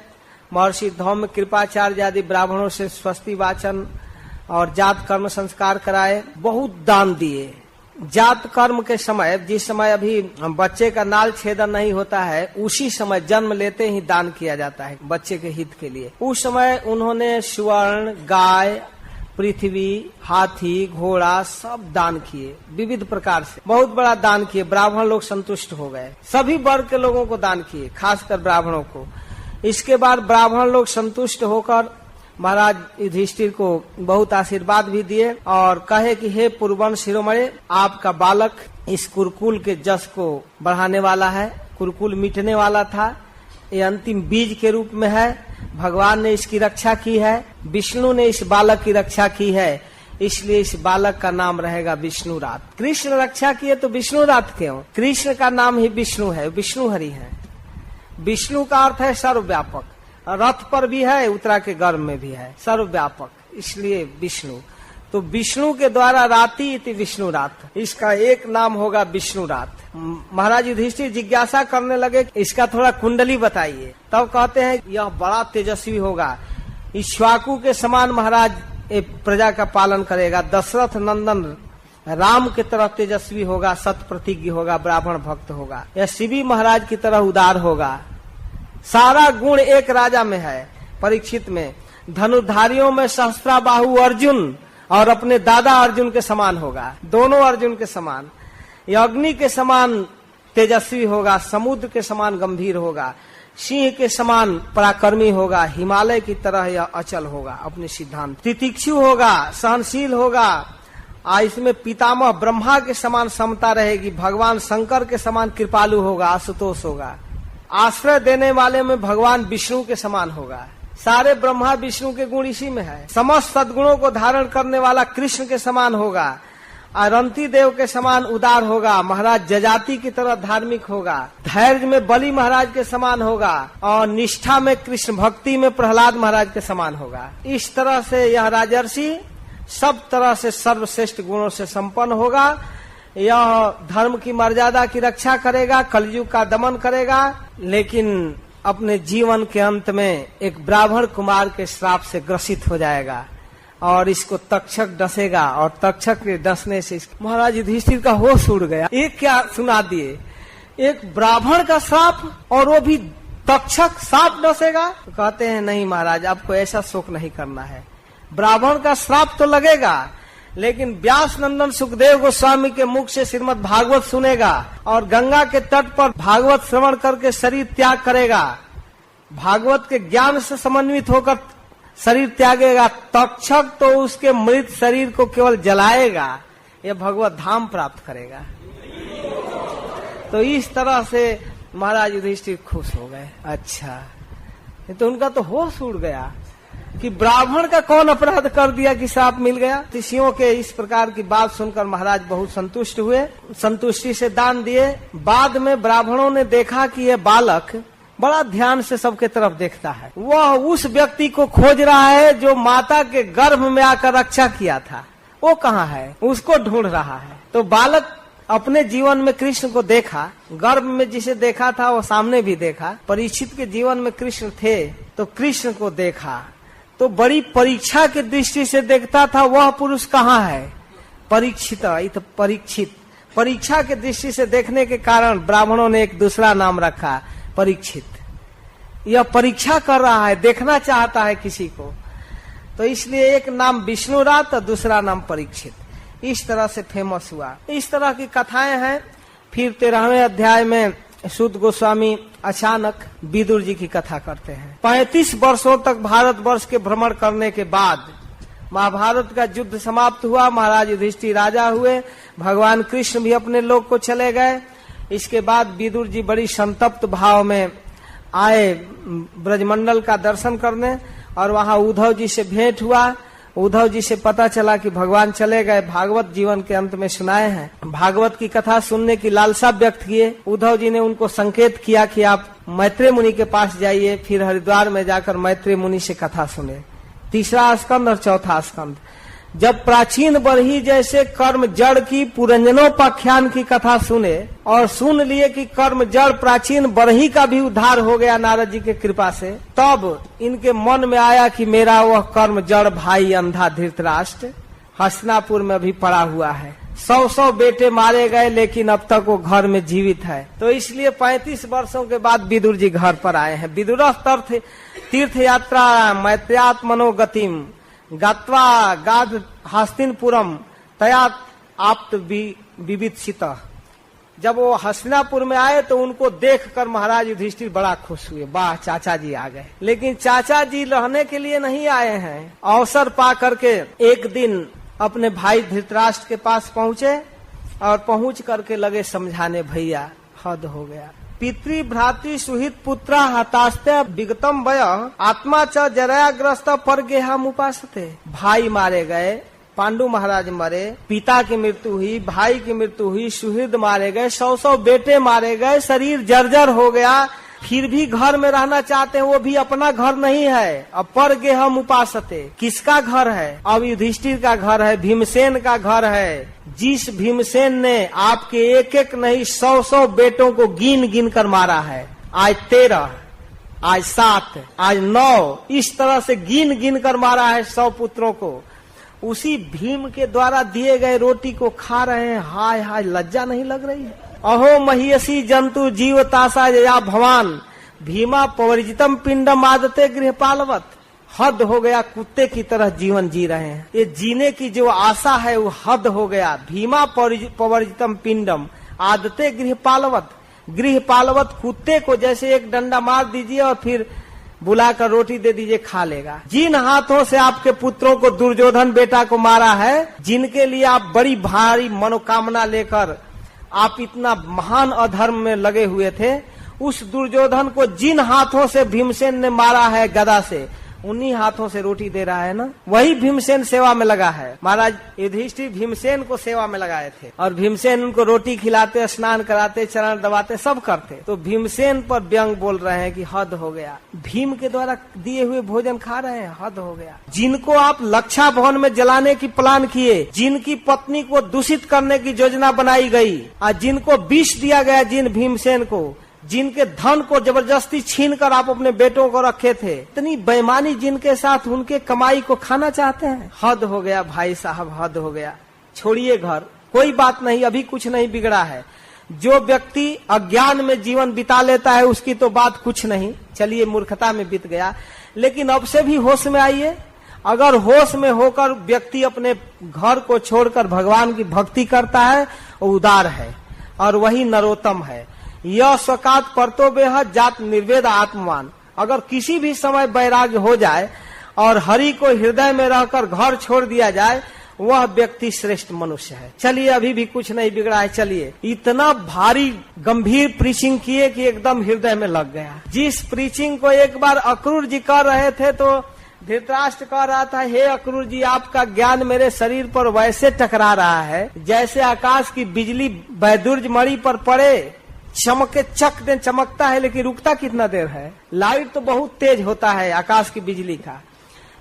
महर्षि धौम्य, कृपाचार्य आदि ब्राह्मणों से स्वस्ति वाचन और जात कर्म संस्कार कराए, बहुत दान दिए। जात कर्म के समय, जिस समय अभी बच्चे का नाल छेदन नहीं होता है, उसी समय जन्म लेते ही दान किया जाता है बच्चे के हित के लिए। उस समय उन्होंने स्वर्ण, गाय, पृथ्वी, हाथी, घोड़ा सब दान किए, विविध प्रकार से बहुत बड़ा दान किए। ब्राह्मण लोग संतुष्ट हो गए, सभी वर्ग के लोगों को दान किए, खासकर ब्राह्मणों को। इसके बाद ब्राह्मण लोग संतुष्ट होकर महाराज युधिष्ठिर को बहुत आशीर्वाद भी दिए और कहे कि हे पुरवन शिरोमणि, आपका बालक इस कुरुकुल के जस को बढ़ाने वाला है, कुरुकुल मिटने वाला था, ये अंतिम बीज के रूप में है। भगवान ने इसकी रक्षा की है, विष्णु ने इस बालक की रक्षा की है, इसलिए इस बालक का नाम रहेगा विष्णुरात। कृष्ण रक्षा किए तो विष्णुरात क्यों? कृष्ण का नाम ही विष्णु है, विष्णु हरि है। विष्णु का अर्थ है सर्वव्यापक, रथ पर भी है, उत्तरा के गर्भ में भी है, सर्वव्यापक, इसलिए विष्णु। तो विष्णु के द्वारा राति इति विष्णुरात, इसका एक नाम होगा विष्णुरात। महाराज युधिष्ठिर जिज्ञासा करने लगे, इसका थोड़ा कुंडली बताइए। तब कहते हैं यह बड़ा तेजस्वी होगा, इक्ष्वाकु के समान महाराज प्रजा का पालन करेगा, दशरथ नंदन राम की तरह तेजस्वी होगा, सत प्रतिज्ञ होगा, ब्राह्मण भक्त होगा, यह शिवी महाराज की तरह उदार होगा। सारा गुण एक राजा में है, परीक्षित में। धनुर्धारियों में सहस्त्राबाहु अर्जुन और अपने दादा अर्जुन के समान होगा, दोनों अर्जुन के समान। यह अग्नि के समान तेजस्वी होगा, समुद्र के समान गंभीर होगा, सिंह के समान पराक्रमी होगा, हिमालय की तरह यह अचल होगा अपने सिद्धांत। तितिक्षु होगा, सहनशील होगा। इसमें पितामह ब्रह्मा के समान समता रहेगी, भगवान शंकर के समान कृपालु होगा, आशुतोष होगा। आश्रय देने वाले में भगवान विष्णु के समान होगा। सारे ब्रह्मा विष्णु के गुण इसी में है। समस्त सद्गुणों को धारण करने वाला कृष्ण के समान होगा। अरंती देव के समान उदार होगा, महाराज जजाति की तरह धार्मिक होगा। धैर्य में बलि महाराज के समान होगा और निष्ठा में कृष्ण भक्ति में प्रहलाद महाराज के समान होगा। इस तरह से यह राजर्षि सब तरह से सर्वश्रेष्ठ गुणों से संपन्न होगा। यह धर्म की मर्यादा की रक्षा करेगा, कलयुग का दमन करेगा, लेकिन अपने जीवन के अंत में एक ब्राह्मण कुमार के श्राप से ग्रसित हो जाएगा और इसको तक्षक डसेगा और तक्षक के डसने से महाराज युधिष्ठिर का होश उड़ गया। एक क्या सुना दिए, एक ब्राह्मण का श्राप और वो भी तक्षक सांप डसेगा। तो कहते हैं नहीं महाराज, आपको ऐसा शोक नहीं करना है। ब्राह्मण का श्राप तो लगेगा, लेकिन व्यास नंदन सुखदेव गोस्वामी के मुख से श्रीमद् भागवत सुनेगा और गंगा के तट पर भागवत श्रवण करके शरीर त्याग करेगा। भागवत के ज्ञान से समन्वित होकर शरीर त्यागेगा। तक्षक तो उसके मृत शरीर को केवल जलाएगा, यह भगवत धाम प्राप्त करेगा। तो इस तरह से महाराज युधिष्ठिर खुश हो गए। अच्छा, तो उनका तो होश उड़ गया कि ब्राह्मण का कौन अपराध कर दिया कि श्राप मिल गया। ऋषियों के इस प्रकार की बात सुनकर महाराज बहुत संतुष्ट हुए, संतुष्टि से दान दिए। बाद में ब्राह्मणों ने देखा कि यह बालक बड़ा ध्यान से सबके तरफ देखता है। वह उस व्यक्ति को खोज रहा है जो माता के गर्भ में आकर रक्षा किया था। वो कहाँ है, उसको ढूंढ रहा है। तो बालक अपने जीवन में कृष्ण को देखा, गर्भ में जिसे देखा था वो सामने भी देखा। परीक्षित के जीवन में कृष्ण थे तो कृष्ण को देखा, तो बड़ी परीक्षा की दृष्टि से देखता था वह पुरुष कहाँ है, परीक्षित। परीक्षित परीक्षा की दृष्टि से देखने के कारण ब्राह्मणों ने एक दूसरा नाम रखा, परीक्षित। यह परीक्षा कर रहा है, देखना चाहता है किसी को, तो इसलिए एक नाम विष्णुरात और दूसरा नाम परीक्षित। इस तरह से फेमस हुआ। इस तरह की कथाएं हैं। फिर 13वें अध्याय में सूत गोस्वामी अचानक विदुर जी की कथा करते हैं। 35 वर्षों तक भारतवर्ष के भ्रमण करने के बाद महाभारत का युद्ध समाप्त हुआ। महाराज युधिष्ठिर राजा हुए, भगवान कृष्ण भी अपने लोक को चले गए। इसके बाद विदुर जी बड़ी संतप्त भाव में आए ब्रजमंडल का दर्शन करने, और वहां उद्धव जी से भेंट हुआ। उद्धव जी से पता चला कि भगवान चले गए। भागवत जीवन के अंत में सुनाए हैं। भागवत की कथा सुनने की लालसा व्यक्त किए। उद्धव जी ने उनको संकेत किया कि आप मैत्रेय मुनि के पास जाइए। फिर हरिद्वार में जाकर मैत्रेय मुनि से कथा सुने। 3रा स्कंद और 4था स्कंद। जब प्राचीन बरही जैसे कर्म जड़ की पुरंजनोपाख्यान की कथा सुने और सुन लिए कि कर्म जड़ प्राचीन बरही का भी उद्धार हो गया नारद जी के कृपा से, तब इनके मन में आया कि मेरा वह कर्म जड़ भाई अंधा धृतराष्ट्र हस्तिनापुर में भी पड़ा हुआ है। 100 बेटे मारे गए, लेकिन अब तक वो घर में जीवित है। तो इसलिए 35 वर्षों के बाद विदुर जी घर पर आए हैं। विदुर तीर्थ यात्रा मैत्र्यात् मनोगतिम गात्वा गाद हस्तिनपुरम तया आप्त विवित्सित। जब वो हस्तिनापुर में आए तो उनको देखकर महाराज युधिष्ठिर बड़ा खुश हुए। वाह, चाचा जी आ गए। लेकिन चाचा जी रहने के लिए नहीं आए हैं। अवसर पा करके एक दिन अपने भाई धृतराष्ट्र के पास पहुंचे और पहुंच करके लगे समझाने, भैया हद हो गया। पितृ भ्रातृ सुहित पुत्रा हतास्ते विगतम वय आत्मा च जराग्रस्त पर गेहम उपासते। भाई मारे गए, पांडु महाराज मरे, पिता की मृत्यु हुई, भाई की मृत्यु हुई, सुहृद मारे गए, 100 बेटे मारे गए, शरीर जर्जर हो गया, फिर भी घर में रहना चाहते हैं। वो भी अपना घर नहीं है। अब पर गेहम उपासते, किसका घर है? अब युधिष्ठिर का घर है, भीमसेन का घर है। जिस भीमसेन ने आपके एक एक नहीं 100 बेटों को गिन गिन कर मारा है, आज 13, आज 7, आज 9, इस तरह से गिन गिन कर मारा है 100 पुत्रों को। उसी भीम के द्वारा दिए गए रोटी को खा रहे हैं। हाय हाय, लज्जा नहीं लग रही है? अहो महिषी जंतु जीवतासा या भवान भीमा पवर्जितम पिंडम आदते गृहपालवत। हद हो गया, कुत्ते की तरह जीवन जी रहे हैं। ये जीने की जो आशा है वो हद हो गया। भीमा पवर्जितम पिंडम आदते गृहपालवत। गृहपालवत, कुत्ते को जैसे एक डंडा मार दीजिए और फिर बुलाकर रोटी दे दीजिए, खा लेगा। जिन हाथों से आपके पुत्रों को दुर्योधन बेटा को मारा है, जिनके लिए आप बड़ी भारी मनोकामना लेकर आप इतना महान अधर्म में लगे हुए थे, उस दुर्योधन को जिन हाथों से भीमसेन ने मारा है गदा से, उन्हीं हाथों से रोटी दे रहा है ना। वही भीमसेन सेवा में लगा है। महाराज युधिष्ठिर भीमसेन को सेवा में लगाए थे और भीमसेन उनको रोटी खिलाते, स्नान कराते, चरण दबाते, सब करते। तो भीमसेन पर व्यंग बोल रहे हैं कि हद हो गया, भीम के द्वारा दिए हुए भोजन खा रहे हैं, हद हो गया। जिनको आप लक्षा भवन में जलाने की प्लान किए, जिनकी पत्नी को दूषित करने की योजना बनाई गई और जिनको विष दिया गया, जिन भीमसेन को, जिनके धन को जबरदस्ती छीनकर आप अपने बेटों को रखे थे, इतनी बेईमानी जिनके साथ, उनके कमाई को खाना चाहते हैं। हद हो गया भाई साहब, हद हो गया। छोड़िए घर, कोई बात नहीं, अभी कुछ नहीं बिगड़ा है। जो व्यक्ति अज्ञान में जीवन बिता लेता है उसकी तो बात कुछ नहीं, चलिए मूर्खता में बीत गया। लेकिन अब से भी होश में आइए। अगर होश में होकर व्यक्ति अपने घर को छोड़कर भगवान की भक्ति करता है, वो उदार है और वही नरोत्तम है। यह स्वकात परतो बेह जात निर्वेद आत्मवान। अगर किसी भी समय वैराग्य हो जाए और हरि को हृदय में रहकर घर छोड़ दिया जाए, वह व्यक्ति श्रेष्ठ मनुष्य है। चलिए अभी भी कुछ नहीं बिगड़ा है। चलिए, इतना भारी गंभीर प्रीचिंग किए कि एकदम हृदय में लग गया। जिस प्रीचिंग को एक बार अक्रूर जी कर रहे थे तो धृतराष्ट्र कह रहा था, हे अक्रूर जी, आपका ज्ञान मेरे शरीर पर वैसे टकरा रहा है जैसे आकाश की बिजली वैदुर्य मणि पर पड़े, चमके चक दे चमकता है लेकिन रुकता कितना देर है। लाइट तो बहुत तेज होता है आकाश की बिजली का,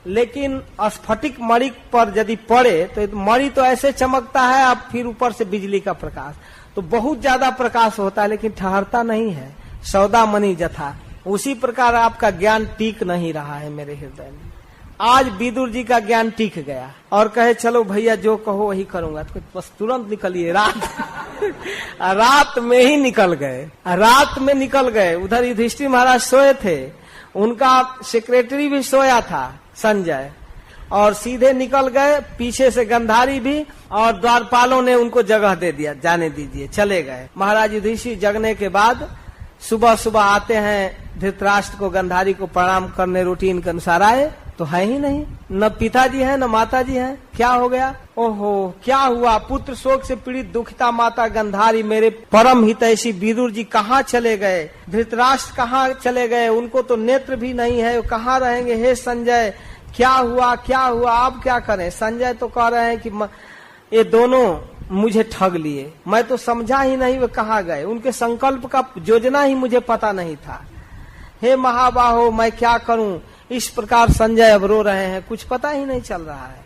लेकिन स्फटिक मणि पर यदि पड़े तो मणि तो ऐसे चमकता है, अब फिर ऊपर से बिजली का प्रकाश तो बहुत ज्यादा प्रकाश होता है लेकिन ठहरता नहीं है। सौदा मणि जथा, उसी प्रकार आपका ज्ञान टीक नहीं रहा है मेरे हृदय में। आज विदुर जी का ज्ञान टीक गया और कहे चलो भैया जो कहो वही करूंगा, तो बस तुरंत निकलिए। रात में ही निकल गए, रात में निकल गए। उधर युधिष्ठिर महाराज सोए थे, उनका सेक्रेटरी भी सोया था संजय, और सीधे निकल गए। पीछे से गंधारी भी और द्वारपालों ने उनको जगह दे दिया, जाने दीजिए, चले गए। महाराज युधिष्ठिर जगने के बाद सुबह सुबह आते हैं धृतराष्ट्र को, गंधारी को प्रणाम करने रूटीन के अनुसार आए तो है ही नहीं, न पिताजी है न माताजी है। क्या हो गया? ओहो क्या हुआ? पुत्र शोक से पीड़ित दुखिता माता गंधारी, मेरे परम हितैषी विदुर जी कहाँ चले गए? धृतराष्ट्र कहाँ चले गए? उनको तो नेत्र भी नहीं है, वो कहाँ रहेंगे? हे संजय क्या हुआ क्या हुआ, आप क्या करें? संजय तो कह रहे हैं कि ये दोनों मुझे ठग लिए, मैं तो समझा ही नहीं वे कहाँ गए, उनके संकल्प का योजना ही मुझे पता नहीं था। हे महाबाहो मैं क्या करूं? इस प्रकार संजय अब रो रहे हैं, कुछ पता ही नहीं चल रहा है।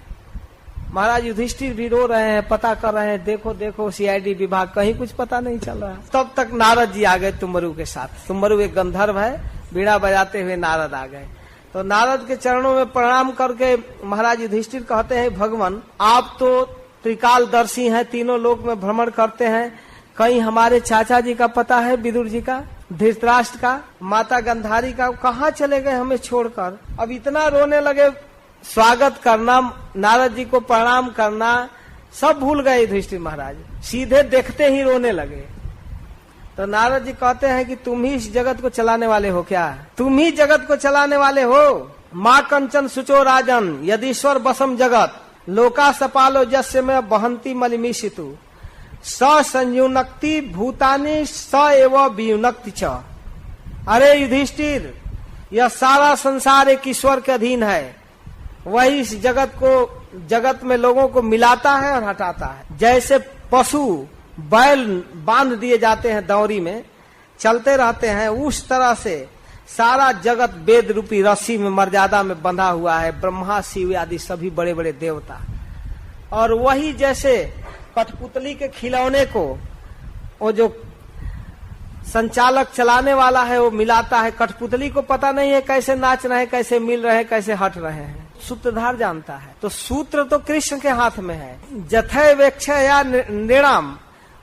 महाराज युधिष्ठिर भी रो रहे हैं, पता कर रहे हैं, देखो देखो सीआईडी विभाग, कहीं कुछ पता नहीं चल रहा। तब तक नारद जी आ गए तुम्बरु के साथ। तुम्बरु एक गंधर्व है, बीड़ा बजाते हुए नारद आ गए। तो नारद के चरणों में प्रणाम करके महाराज युधिष्ठिर कहते हैं, भगवान आप तो त्रिकालदर्शी हैं, तीनों लोक में भ्रमण करते हैं, कहीं हमारे चाचा जी का पता है, विदुर जी का, धृतराष्ट्र का, माता गंधारी का, कहाँ चले गए हमें छोड़कर? अब इतना रोने लगे, स्वागत करना, नारद जी को प्रणाम करना सब भूल गए युधिष्ठिर महाराज, सीधे देखते ही रोने लगे। तो नारद जी कहते हैं कि तुम ही इस जगत को चलाने वाले हो क्या? तुम ही जगत को चलाने वाले हो? माँ कंचन सुचो राजन यदीश्वर बसम जगत लोका सपालो जस्य में बहंती मलिमिषितु स संयुनक्ति भूतानि स एव वियुनक्ति च। अरे युधिष्ठिर, यह सारा संसार एक ईश्वर के अधीन है, वही इस जगत में लोगों को मिलाता है और हटाता है। जैसे पशु बैल बांध दिए जाते हैं दौरी में, चलते रहते हैं, उस तरह से सारा जगत वेद रूपी रस्सी में मर्यादा में बंधा हुआ है, ब्रह्मा शिव आदि सभी बड़े बड़े देवता। और वही जैसे कठपुतली के खिलौने को वो जो संचालक चलाने वाला है वो मिलाता है, कठपुतली को पता नहीं है कैसे नाच रहे हैं, कैसे मिल रहे हैं, कैसे हट रहे हैं, सूत्रधार जानता है। तो सूत्र तो कृष्ण के हाथ में है। जथय वेक्ष या निर्णाम,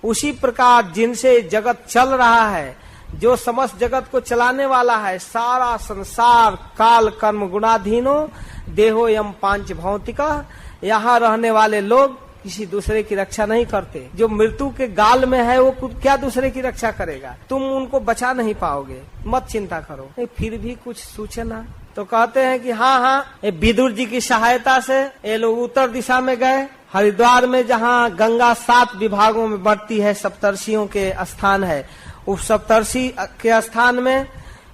उसी प्रकार जिनसे जगत चल रहा है, जो समस्त जगत को चलाने वाला है, सारा संसार काल कर्म गुणाधीनो देहो यम पांच भौतिका, यहाँ रहने वाले लोग किसी दूसरे की रक्षा नहीं करते। जो मृत्यु के गाल में है वो क्या दूसरे की रक्षा करेगा? तुम उनको बचा नहीं पाओगे, मत चिंता करो। फिर भी कुछ सूचना तो कहते हैं कि हाँ, विदुर जी की सहायता से ये लोग उत्तर दिशा में गए। हरिद्वार में जहाँ गंगा 7 विभागों में बढ़ती है, सप्तर्षियों के स्थान है, उस सप्तर्षि के स्थान में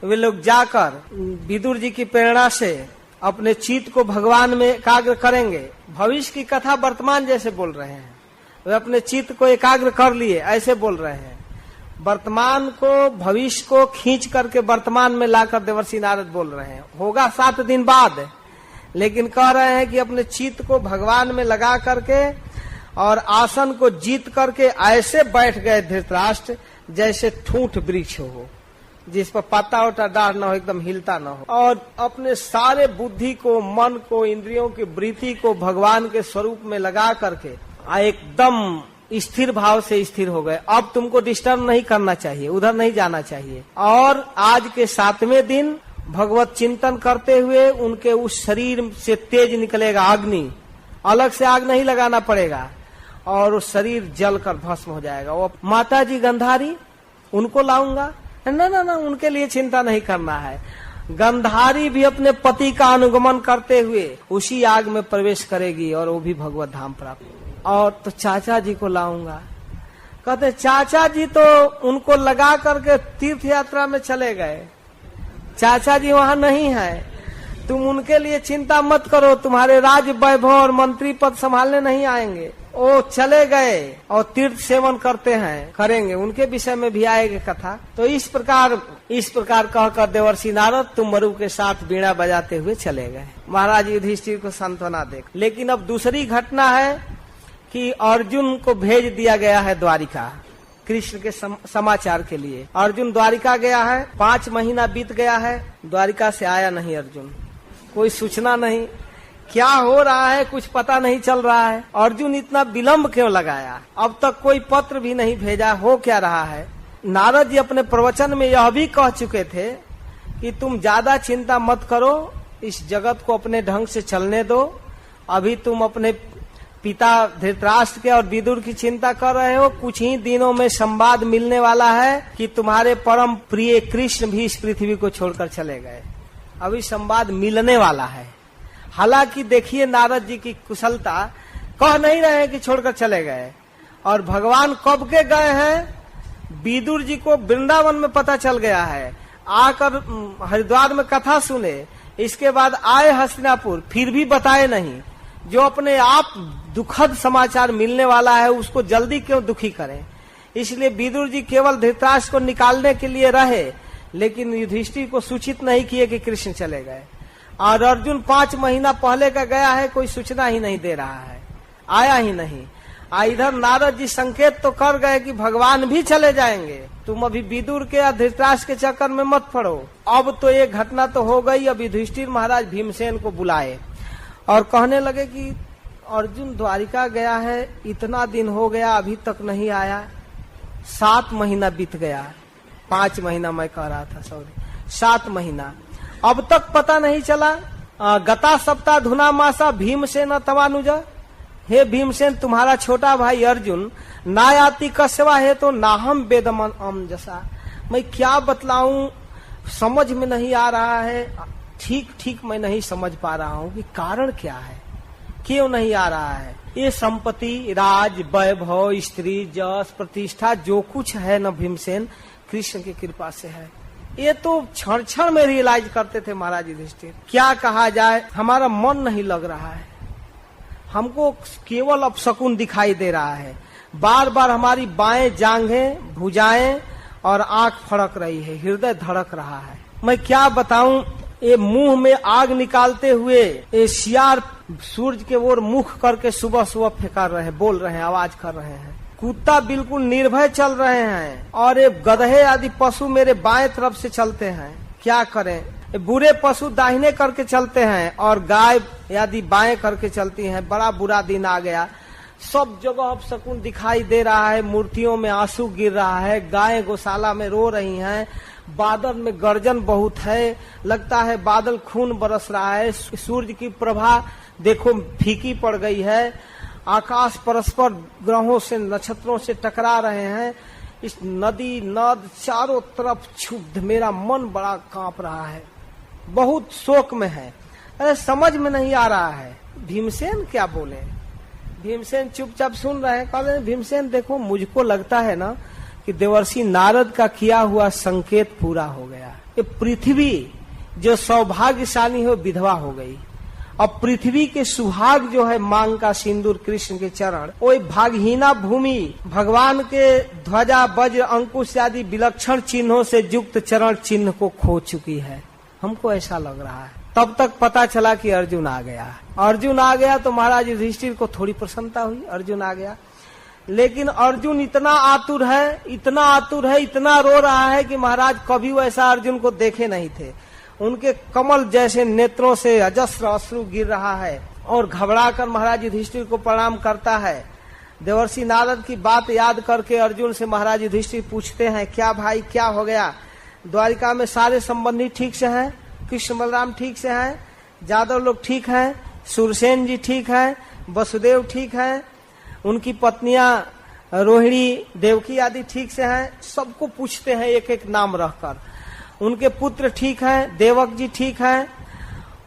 वे लोग जाकर विदुर जी की प्रेरणा से अपने चित्त को भगवान में एकाग्र करेंगे। भविष्य की कथा वर्तमान जैसे बोल रहे हैं, वे अपने चित्त को एकाग्र कर लिए ऐसे बोल रहे हैं। वर्तमान को भविष्य को खींच करके वर्तमान में लाकर देवर्षि नारद बोल रहे हैं। होगा 7 दिन बाद, लेकिन कह रहे हैं कि अपने चित्त को भगवान में लगा करके और आसन को जीत करके ऐसे बैठ गए धृतराष्ट्र जैसे ठूंठ वृक्ष हो, जिस पर पत्ता वत्ता डाढ़ न हो, एकदम हिलता न हो, और अपने सारे बुद्धि को, मन को, इंद्रियों की वृत्ति को भगवान के स्वरूप में लगा करके एकदम स्थिर भाव से स्थिर हो गए। अब तुमको डिस्टर्ब नहीं करना चाहिए, उधर नहीं जाना चाहिए। और आज के 7वें दिन भगवत चिंतन करते हुए उनके उस शरीर से तेज निकलेगा अग्नि, अलग से आग नहीं लगाना पड़ेगा, और वो शरीर जलकर भस्म हो जाएगा। वो माता जी गंधारी, उनको लाऊंगा, ना, उनके लिए चिंता नहीं करना है। गंधारी भी अपने पति का अनुगमन करते हुए उसी आग में प्रवेश करेगी और वो भी भगवत धाम प्राप्त। और तो चाचा जी को लाऊंगा, कहते चाचा जी तो उनको लगा करके तीर्थ यात्रा में चले गए, चाचा जी वहाँ नहीं है, तुम उनके लिए चिंता मत करो, तुम्हारे राज वैभव और मंत्री पद संभालने नहीं आएंगे, वो चले गए और तीर्थ सेवन करते हैं, करेंगे, उनके विषय में भी आएगी कथा। तो इस प्रकार कहकर देवर्षि नारद तुम मरु के साथ बीड़ा बजाते हुए चले गए। महाराज युधिष्ठिर को सांत्वना दे। लेकिन अब दूसरी घटना है कि अर्जुन को भेज दिया गया है द्वारिका कृष्ण के समाचार के लिए। अर्जुन द्वारिका गया है, 5 महीना बीत गया है, द्वारिका से आया नहीं अर्जुन, कोई सूचना नहीं, क्या हो रहा है कुछ पता नहीं चल रहा है। अर्जुन इतना विलंब क्यों लगाया, अब तक कोई पत्र भी नहीं भेजा, हो क्या रहा है। नारद जी अपने प्रवचन में यह भी कह चुके थे कि तुम ज्यादा चिंता मत करो, इस जगत को अपने ढंग से चलने दो, अभी तुम अपने पिता धृतराष्ट्र के और विदुर की चिंता कर रहे हो, कुछ ही दिनों में संवाद मिलने वाला है कि तुम्हारे परम प्रिय कृष्ण भी इस पृथ्वी को छोड़कर चले गए, अभी संवाद मिलने वाला है। हालांकि देखिए नारद जी की कुशलता, कह नहीं रहे हैं कि छोड़कर चले गए, और भगवान कब के गए हैं, विदुर जी को वृंदावन में पता चल गया है, आकर हरिद्वार में कथा सुने, इसके बाद आए हस्तिनापुर, फिर भी बताए नहीं। जो अपने आप दुखद समाचार मिलने वाला है उसको जल्दी क्यों दुखी करें। इसलिए विदुर जी केवल धृतराष्ट्र को निकालने के लिए रहे, लेकिन युधिष्ठिर को सूचित नहीं किए कि कृष्ण चले गए। और अर्जुन 5 महीना पहले का गया है, कोई सूचना ही नहीं दे रहा है, आया ही नहीं। इधर नारद जी संकेत तो कर गए कि भगवान भी चले जाएंगे, तुम अभी विदुर के या धृतराष्ट्र के चक्कर में मत पड़ो। अब तो ये घटना तो हो गई। अब युधिष्ठिर महाराज भीमसेन को बुलाए और कहने लगे कि अर्जुन द्वारिका गया है, इतना दिन हो गया अभी तक नहीं आया, 7 महीना बीत गया, 5 महीना मैं कह रहा था, सॉरी 7 महीना, अब तक पता नहीं चला। गता सप्ताह धुना मासा भीमसेन तवानुजा, हे भीमसेन तुम्हारा छोटा भाई अर्जुन नायाति कस्वा है तो नाहम वेदमन अम जसा, मैं क्या बतलाऊं समझ में नहीं आ रहा है, ठीक मैं नहीं समझ पा रहा हूँ कि कारण क्या है, क्यों नहीं आ रहा है। ये संपत्ति, राज, वैभव, स्त्री, जस, प्रतिष्ठा जो कुछ है न भीमसेन कृष्ण की कृपा से है। ये तो क्षण क्षण में रियलाइज करते थे महाराज युधिष्ठिर। क्या कहा जाए, हमारा मन नहीं लग रहा है, हमको केवल अपशकुन दिखाई दे रहा है, बार बार हमारी बाएं जांघें, भुजाएं और आंख फड़क रही है, हृदय धड़क रहा है। मैं क्या बताऊं, ये मुंह में आग निकालते हुए ये सियार सूरज के ओर मुख करके सुबह सुबह फेंका रहे हैं, बोल रहे हैं, आवाज कर रहे हैं। कुत्ता बिल्कुल निर्भय चल रहे हैं और ये गधे आदि पशु मेरे बाएं तरफ से चलते हैं। क्या करें, बुरे पशु दाहिने करके चलते हैं और गाय आदि बाएं करके चलती हैं। बड़ा बुरा दिन आ गया, सब जगह अपशकुन दिखाई दे रहा है, मूर्तियों में आंसू गिर रहा है, गाय गौशाला में रो रही हैं, बादल में गर्जन बहुत है, लगता है बादल खून बरस रहा है, सूर्य की प्रभा देखो फीकी पड़ गई है, आकाश परस्पर ग्रहों से नक्षत्रों से टकरा रहे हैं, इस नदी नद चारों तरफ क्षुब्ध, मेरा मन बड़ा कांप रहा है, बहुत शोक में है। अरे समझ में नहीं आ रहा है भीमसेन क्या बोले। भीमसेन चुपचाप सुन रहे हैं। कहते हैं भीमसेन देखो, मुझको लगता है ना कि देवर्षि नारद का किया हुआ संकेत पूरा हो गया। ये पृथ्वी जो सौभाग्यशाली हो विधवा हो गई। अब पृथ्वी के सुहाग जो है मांग का सिंदूर कृष्ण के चरण, वो भागहीना भूमि भगवान के ध्वजा वज्र अंकुश आदि विलक्षण चिन्हों से युक्त चरण चिन्ह को खो चुकी है। हमको ऐसा लग रहा है। तब तक पता चला कि अर्जुन आ गया। अर्जुन आ गया तो महाराज युधिष्ठिर को थोड़ी प्रसन्नता हुई, अर्जुन आ गया। लेकिन अर्जुन इतना आतुर है, इतना आतुर है, इतना रो रहा है कि महाराज कभी वैसा अर्जुन को देखे नहीं थे। उनके कमल जैसे नेत्रों से अजस्र अश्रु गिर रहा है और घबराकर महाराज युधिष्ठिर को प्रणाम करता है। देवर्षि नारद की बात याद करके अर्जुन से महाराज युधिष्ठिर पूछते हैं, क्या भाई क्या हो गया? द्वारिका में सारे संबंधी ठीक से हैं? कृष्ण बलराम ठीक से हैं? जादव लोग ठीक हैं? सुरसेन जी ठीक है? वसुदेव ठीक है? उनकी पत्नियां रोहिणी देवकी आदि ठीक से हैं? सबको पूछते हैं एक एक नाम रखकर। उनके पुत्र ठीक हैं? देवक जी ठीक हैं?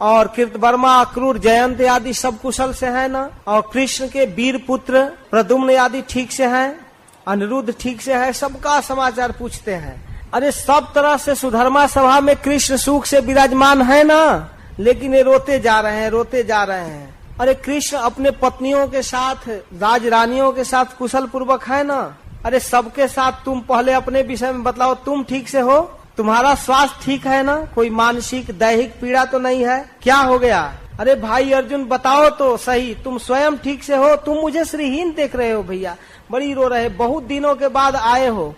और कृतवर्मा अक्रूर जयंत आदि सब कुशल से हैं ना? और कृष्ण के वीर पुत्र प्रद्युम्न आदि ठीक से हैं? अनिरुद्ध ठीक से है? सबका समाचार पूछते हैं। अरे सब तरह से सुधर्मा सभा में कृष्ण सुख से विराजमान है ना, लेकिन ये रोते जा रहे हैं, रोते जा रहे हैं। अरे कृष्ण अपने पत्नियों के साथ, राज रानियों के साथ कुशल पूर्वक है ना? अरे सबके साथ तुम पहले अपने विषय में बतलाओ, तुम ठीक से हो? तुम्हारा स्वास्थ्य ठीक है ना? कोई मानसिक दैहिक पीड़ा तो नहीं है? क्या हो गया? अरे भाई अर्जुन बताओ तो सही, तुम स्वयं ठीक से हो? तुम मुझे श्रीहीन देख रहे हो भैया, बड़ी रो रहे, बहुत दिनों के बाद आए हो।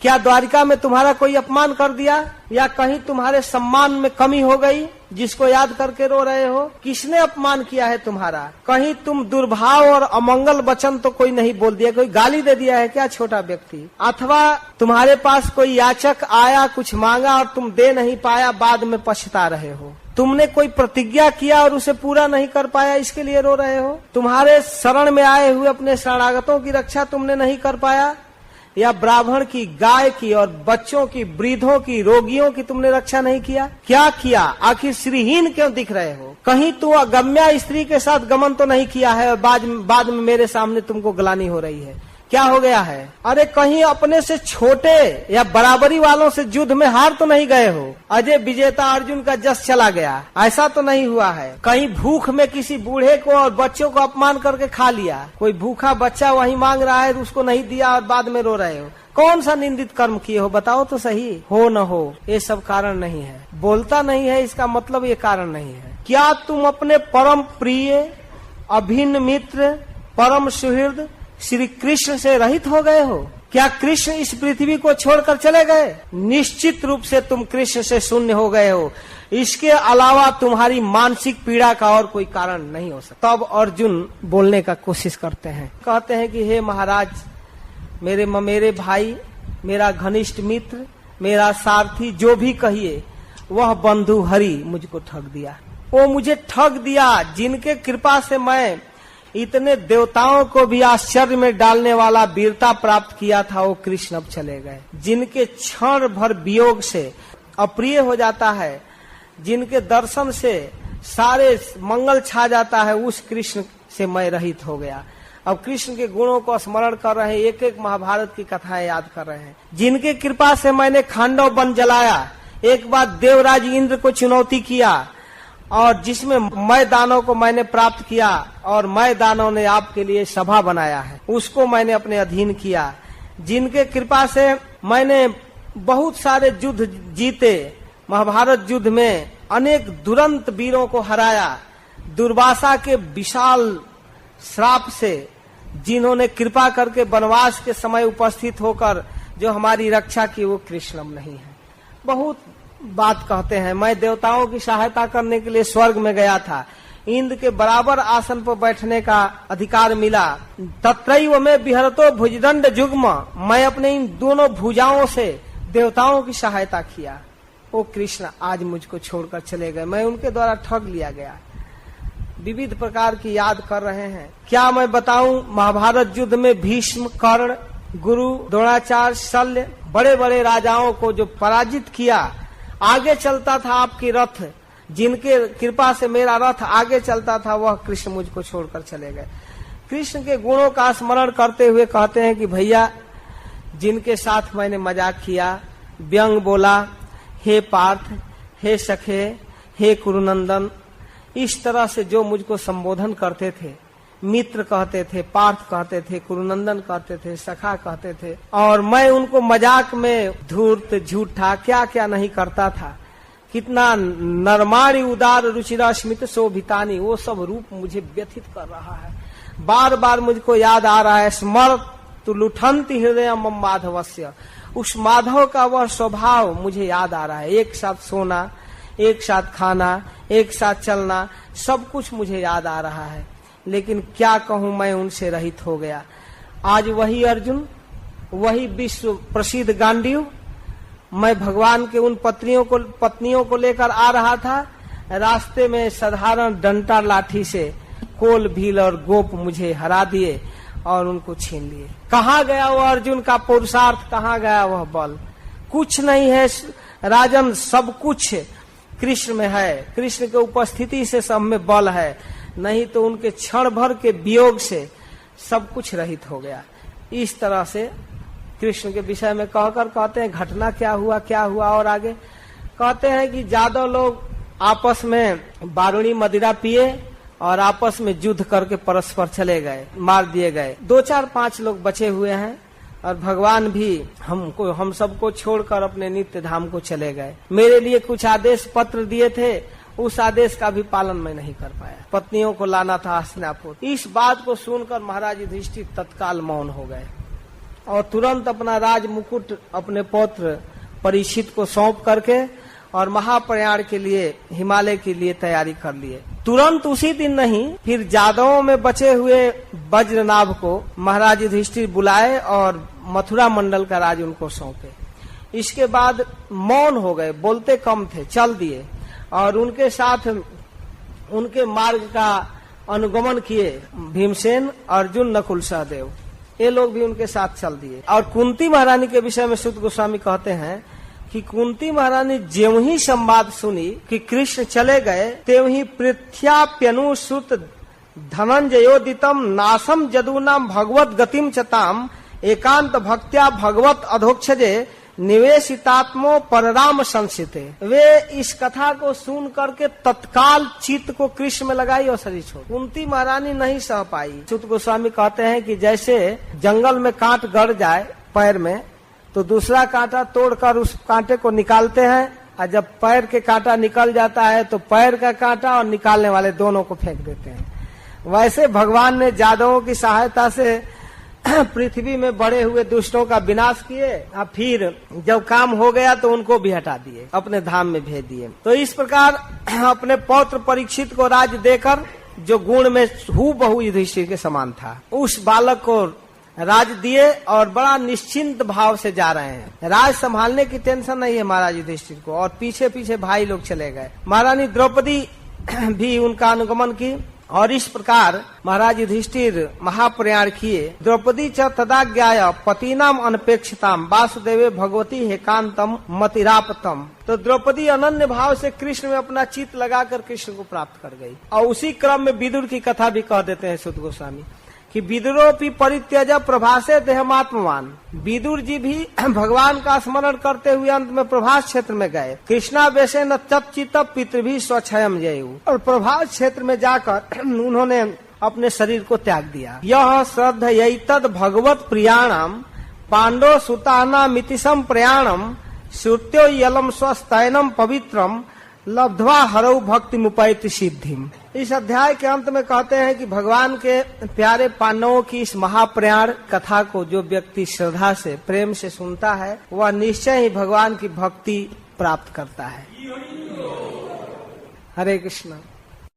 क्या द्वारिका में तुम्हारा कोई अपमान कर दिया, या कहीं तुम्हारे सम्मान में कमी हो गई जिसको याद करके रो रहे हो? किसने अपमान किया है तुम्हारा? कहीं तुम दुर्भाव और अमंगल वचन तो कोई नहीं बोल दिया, कोई गाली दे दिया है क्या छोटा व्यक्ति? अथवा तुम्हारे पास कोई याचक आया, कुछ मांगा और तुम दे नहीं पाया, बाद में पछता रहे हो? तुमने कोई प्रतिज्ञा किया और उसे पूरा नहीं कर पाया, इसके लिए रो रहे हो? तुम्हारे शरण में आए हुए अपने शरणागतों की रक्षा तुमने नहीं कर पाया, या ब्राह्मण की, गाय की और बच्चों की, वृद्धों की, रोगियों की तुमने रक्षा नहीं किया? क्या किया? आखिर श्रीहीन क्यों दिख रहे हो? कहीं तू अगम्या स्त्री के साथ गमन तो नहीं किया है और बाद में मेरे सामने तुमको ग्लानि हो रही है? क्या हो गया है? अरे कहीं अपने से छोटे या बराबरी वालों से युद्ध में हार तो नहीं गए हो? अजय विजेता अर्जुन का जस चला गया, ऐसा तो नहीं हुआ है? कहीं भूख में किसी बूढ़े को और बच्चों को अपमान करके खा लिया? कोई भूखा बच्चा वहीं मांग रहा है, उसको नहीं दिया और बाद में रो रहे हो? कौन सा निंदित कर्म किए हो? बताओ तो सही। हो न हो ये सब कारण नहीं है। बोलता नहीं है इसका मतलब ये कारण नहीं है। क्या तुम अपने परम प्रिय, अभिन्न मित्र, परम सुहृद श्री कृष्ण से रहित हो गए हो? क्या कृष्ण इस पृथ्वी को छोड़कर चले गए? निश्चित रूप से तुम कृष्ण से शून्य हो गए हो। इसके अलावा तुम्हारी मानसिक पीड़ा का और कोई कारण नहीं हो सकता। तब अर्जुन बोलने का कोशिश करते हैं, कहते हैं कि हे महाराज, मेरे भाई, मेरा घनिष्ठ मित्र, मेरा सारथी, जो भी कहिए, वह बंधु हरि मुझको ठग दिया। वो मुझे ठग दिया जिनके कृपा से मैं इतने देवताओं को भी आश्चर्य में डालने वाला वीरता प्राप्त किया था, वो कृष्ण अब चले गए। जिनके क्षण भर वियोग से अप्रिय हो जाता है, जिनके दर्शन से सारे मंगल छा जाता है, उस कृष्ण से मैं रहित हो गया। अब कृष्ण के गुणों को स्मरण कर रहे हैं, एक एक महाभारत की कथाएं याद कर रहे हैं। जिनके कृपा से मैंने खांडव वन जलाया, एक बार देवराज इंद्र को चुनौती किया, और जिसमें मैं दानों को मैंने प्राप्त किया और मैं दानों ने आपके लिए सभा बनाया है, उसको मैंने अपने अधीन किया। जिनके कृपा से मैंने बहुत सारे युद्ध जीते, महाभारत युद्ध में अनेक दुरंत वीरों को हराया, दुर्वासा के विशाल श्राप से जिन्होंने कृपा करके वनवास के समय उपस्थित होकर जो हमारी रक्षा की, वो कृष्णम नहीं है। बहुत बात कहते हैं, मैं देवताओं की सहायता करने के लिए स्वर्ग में गया था, इंद्र के बराबर आसन पर बैठने का अधिकार मिला। तत्रैव में विहरतो भुजदंड जुग्म, मैं अपने इन दोनों भुजाओं से देवताओं की सहायता किया। ओ कृष्ण आज मुझको छोड़कर चले गए, मैं उनके द्वारा ठग लिया गया। विविध प्रकार की याद कर रहे हैं। क्या मैं बताऊं, महाभारत युद्ध में भीष्म, कर्ण, गुरु, द्रोणाचार्य, शल्य बड़े बड़े राजाओं को जो पराजित किया, आगे चलता था आपकी रथ, जिनके कृपा से मेरा रथ आगे चलता था, वह कृष्ण मुझको छोड़कर चले गए। कृष्ण के गुणों का स्मरण करते हुए कहते हैं कि भैया जिनके साथ मैंने मजाक किया, व्यंग बोला, हे पार्थ, हे सखे, हे कुरुनंदन, इस तरह से जो मुझको संबोधन करते थे, मित्र कहते थे, पार्थ कहते थे, कुरुनंदन कहते थे, सखा कहते थे, और मैं उनको मजाक में धूर्त, झूठा, क्या क्या नहीं करता था। कितना नरमाणी उदार रुचिरा स्मित शोभितानी, वो सब रूप मुझे व्यथित कर रहा है। बार बार मुझको याद आ रहा है, स्मर्त लुठंती हृदय मम माधवस्य, उस माधव का वह स्वभाव मुझे याद आ रहा है। एक साथ सोना, एक साथ खाना, एक साथ चलना, सब कुछ मुझे याद आ रहा है। लेकिन क्या कहूं, मैं उनसे रहित हो गया। आज वही अर्जुन, वही विश्व प्रसिद्ध गांडीव, मैं भगवान के उन पत्नियों को लेकर आ रहा था। रास्ते में साधारण डंटा लाठी से कोल, भील और गोप मुझे हरा दिए और उनको छीन लिए। कहाँ गया वह अर्जुन का पुरुषार्थ, कहाँ गया वह बल? कुछ नहीं है राजन, सब कुछ कृष्ण में है। कृष्ण के उपस्थिति से सब में बल है, नहीं तो उनके क्षण भर के वियोग से सब कुछ रहित हो गया। इस तरह से कृष्ण के विषय में कहकर कहते हैं घटना क्या हुआ। और आगे कहते हैं कि जादव लोग आपस में बारूणी मदिरा पिए और आपस में युद्ध करके परस्पर चले गए, मार दिए गए। 2-4-5 लोग बचे हुए हैं और भगवान भी हम सबको छोड़कर अपने नित्य धाम को चले गए। मेरे लिए कुछ आदेश पत्र दिए थे, उस आदेश का भी पालन मैं नहीं कर पाया। पत्नियों को लाना था हस्तिनापुर। इस बात को सुनकर महाराज युधिष्ठिर तत्काल मौन हो गए और तुरंत अपना राज मुकुट अपने पौत्र परीक्षित को सौंप करके और महाप्रयाण के लिए, हिमालय के लिए तैयारी कर लिए। तुरंत उसी दिन नहीं, फिर जादवों में बचे हुए वज्रनाभ को महाराज युधिष्ठिर बुलाए और मथुरा मंडल का राज उनको सौंपे। इसके बाद मौन हो गए, बोलते कम थे, चल दिए और उनके साथ उनके मार्ग का अनुगमन किए भीमसेन, अर्जुन, नकुल, सहदेव, ये लोग भी उनके साथ चल दिए। और कुंती महारानी के विषय में सुत गोस्वामी कहते हैं कि कुंती महारानी ज्यों ही संवाद सुनी कि कृष्ण चले गए, त्यों ही पृथ्याप्यनुसुत धनंजयोदितम नासम जदूनाम भगवत गतिम चताम एकांत भक्त्या भगवत अधोक्षजे निवेशितात्मो परराम संसिते। वे इस कथा को सुन करके तत्काल चित्त को कृष्ण में लगाई और शरीर छोड़। कुंती महारानी नहीं सह पाई। सुत गोस्वामी कहते हैं कि जैसे जंगल में कांट गड़ जाए पैर में, तो दूसरा कांटा तोड़कर उस कांटे को निकालते हैं, और जब पैर के कांटा निकल जाता है तो पैर का कांटा और निकालने वाले दोनों को फेंक देते हैं। वैसे भगवान ने जादवों की सहायता से पृथ्वी में बड़े हुए दुष्टों का विनाश किए और फिर जब काम हो गया तो उनको भी हटा दिए, अपने धाम में भेज दिए। तो इस प्रकार अपने पौत्र परीक्षित को राज देकर, जो गुण में हूबहू युधिष्ठिर के समान था, उस बालक को राज दिए और बड़ा निश्चिंत भाव से जा रहे हैं। राज संभालने की टेंशन नहीं है महाराज युधिष्ठिर को, और पीछे पीछे भाई लोग चले गए। महारानी द्रौपदी भी उनका अनुगमन की और इस प्रकार महाराज युधिष्ठिर महाप्रयाण किए। द्रौपदी च तदाज्ञाय पतिनाम अनपेक्षताम वासुदेवे भगवती हेकांतम मतिरापतम। तो द्रौपदी अनन्य भाव से कृष्ण में अपना चित्त लगाकर कृष्ण को प्राप्त कर गई। और उसी क्रम में विदुर की कथा भी कह देते हैं सुत गोस्वामी कि विदुरोपि परित्यज प्रभासे देहमात्मवान। विदुर जी भी भगवान का स्मरण करते हुए अंत में प्रभास क्षेत्र में गए। कृष्णा वैसे न तत्चित पितृभि स्वच्छयम जयु, और प्रभास क्षेत्र में जाकर उन्होंने अपने शरीर को त्याग दिया। यह श्रद्धयैतद भगवत प्रियाणम पांडव सुताना मितिसम प्रयाणम श्रुत्यो यलम स्वस्तैनम पवित्रम लब्ध्वा हरौ भक्ति मुपैति सिद्धिम। इस अध्याय के अंत में कहते हैं कि भगवान के प्यारे पांडवों की इस महाप्रयाण कथा को जो व्यक्ति श्रद्धा से, प्रेम से सुनता है, वह निश्चय ही भगवान की भक्ति प्राप्त करता है। हरे कृष्ण।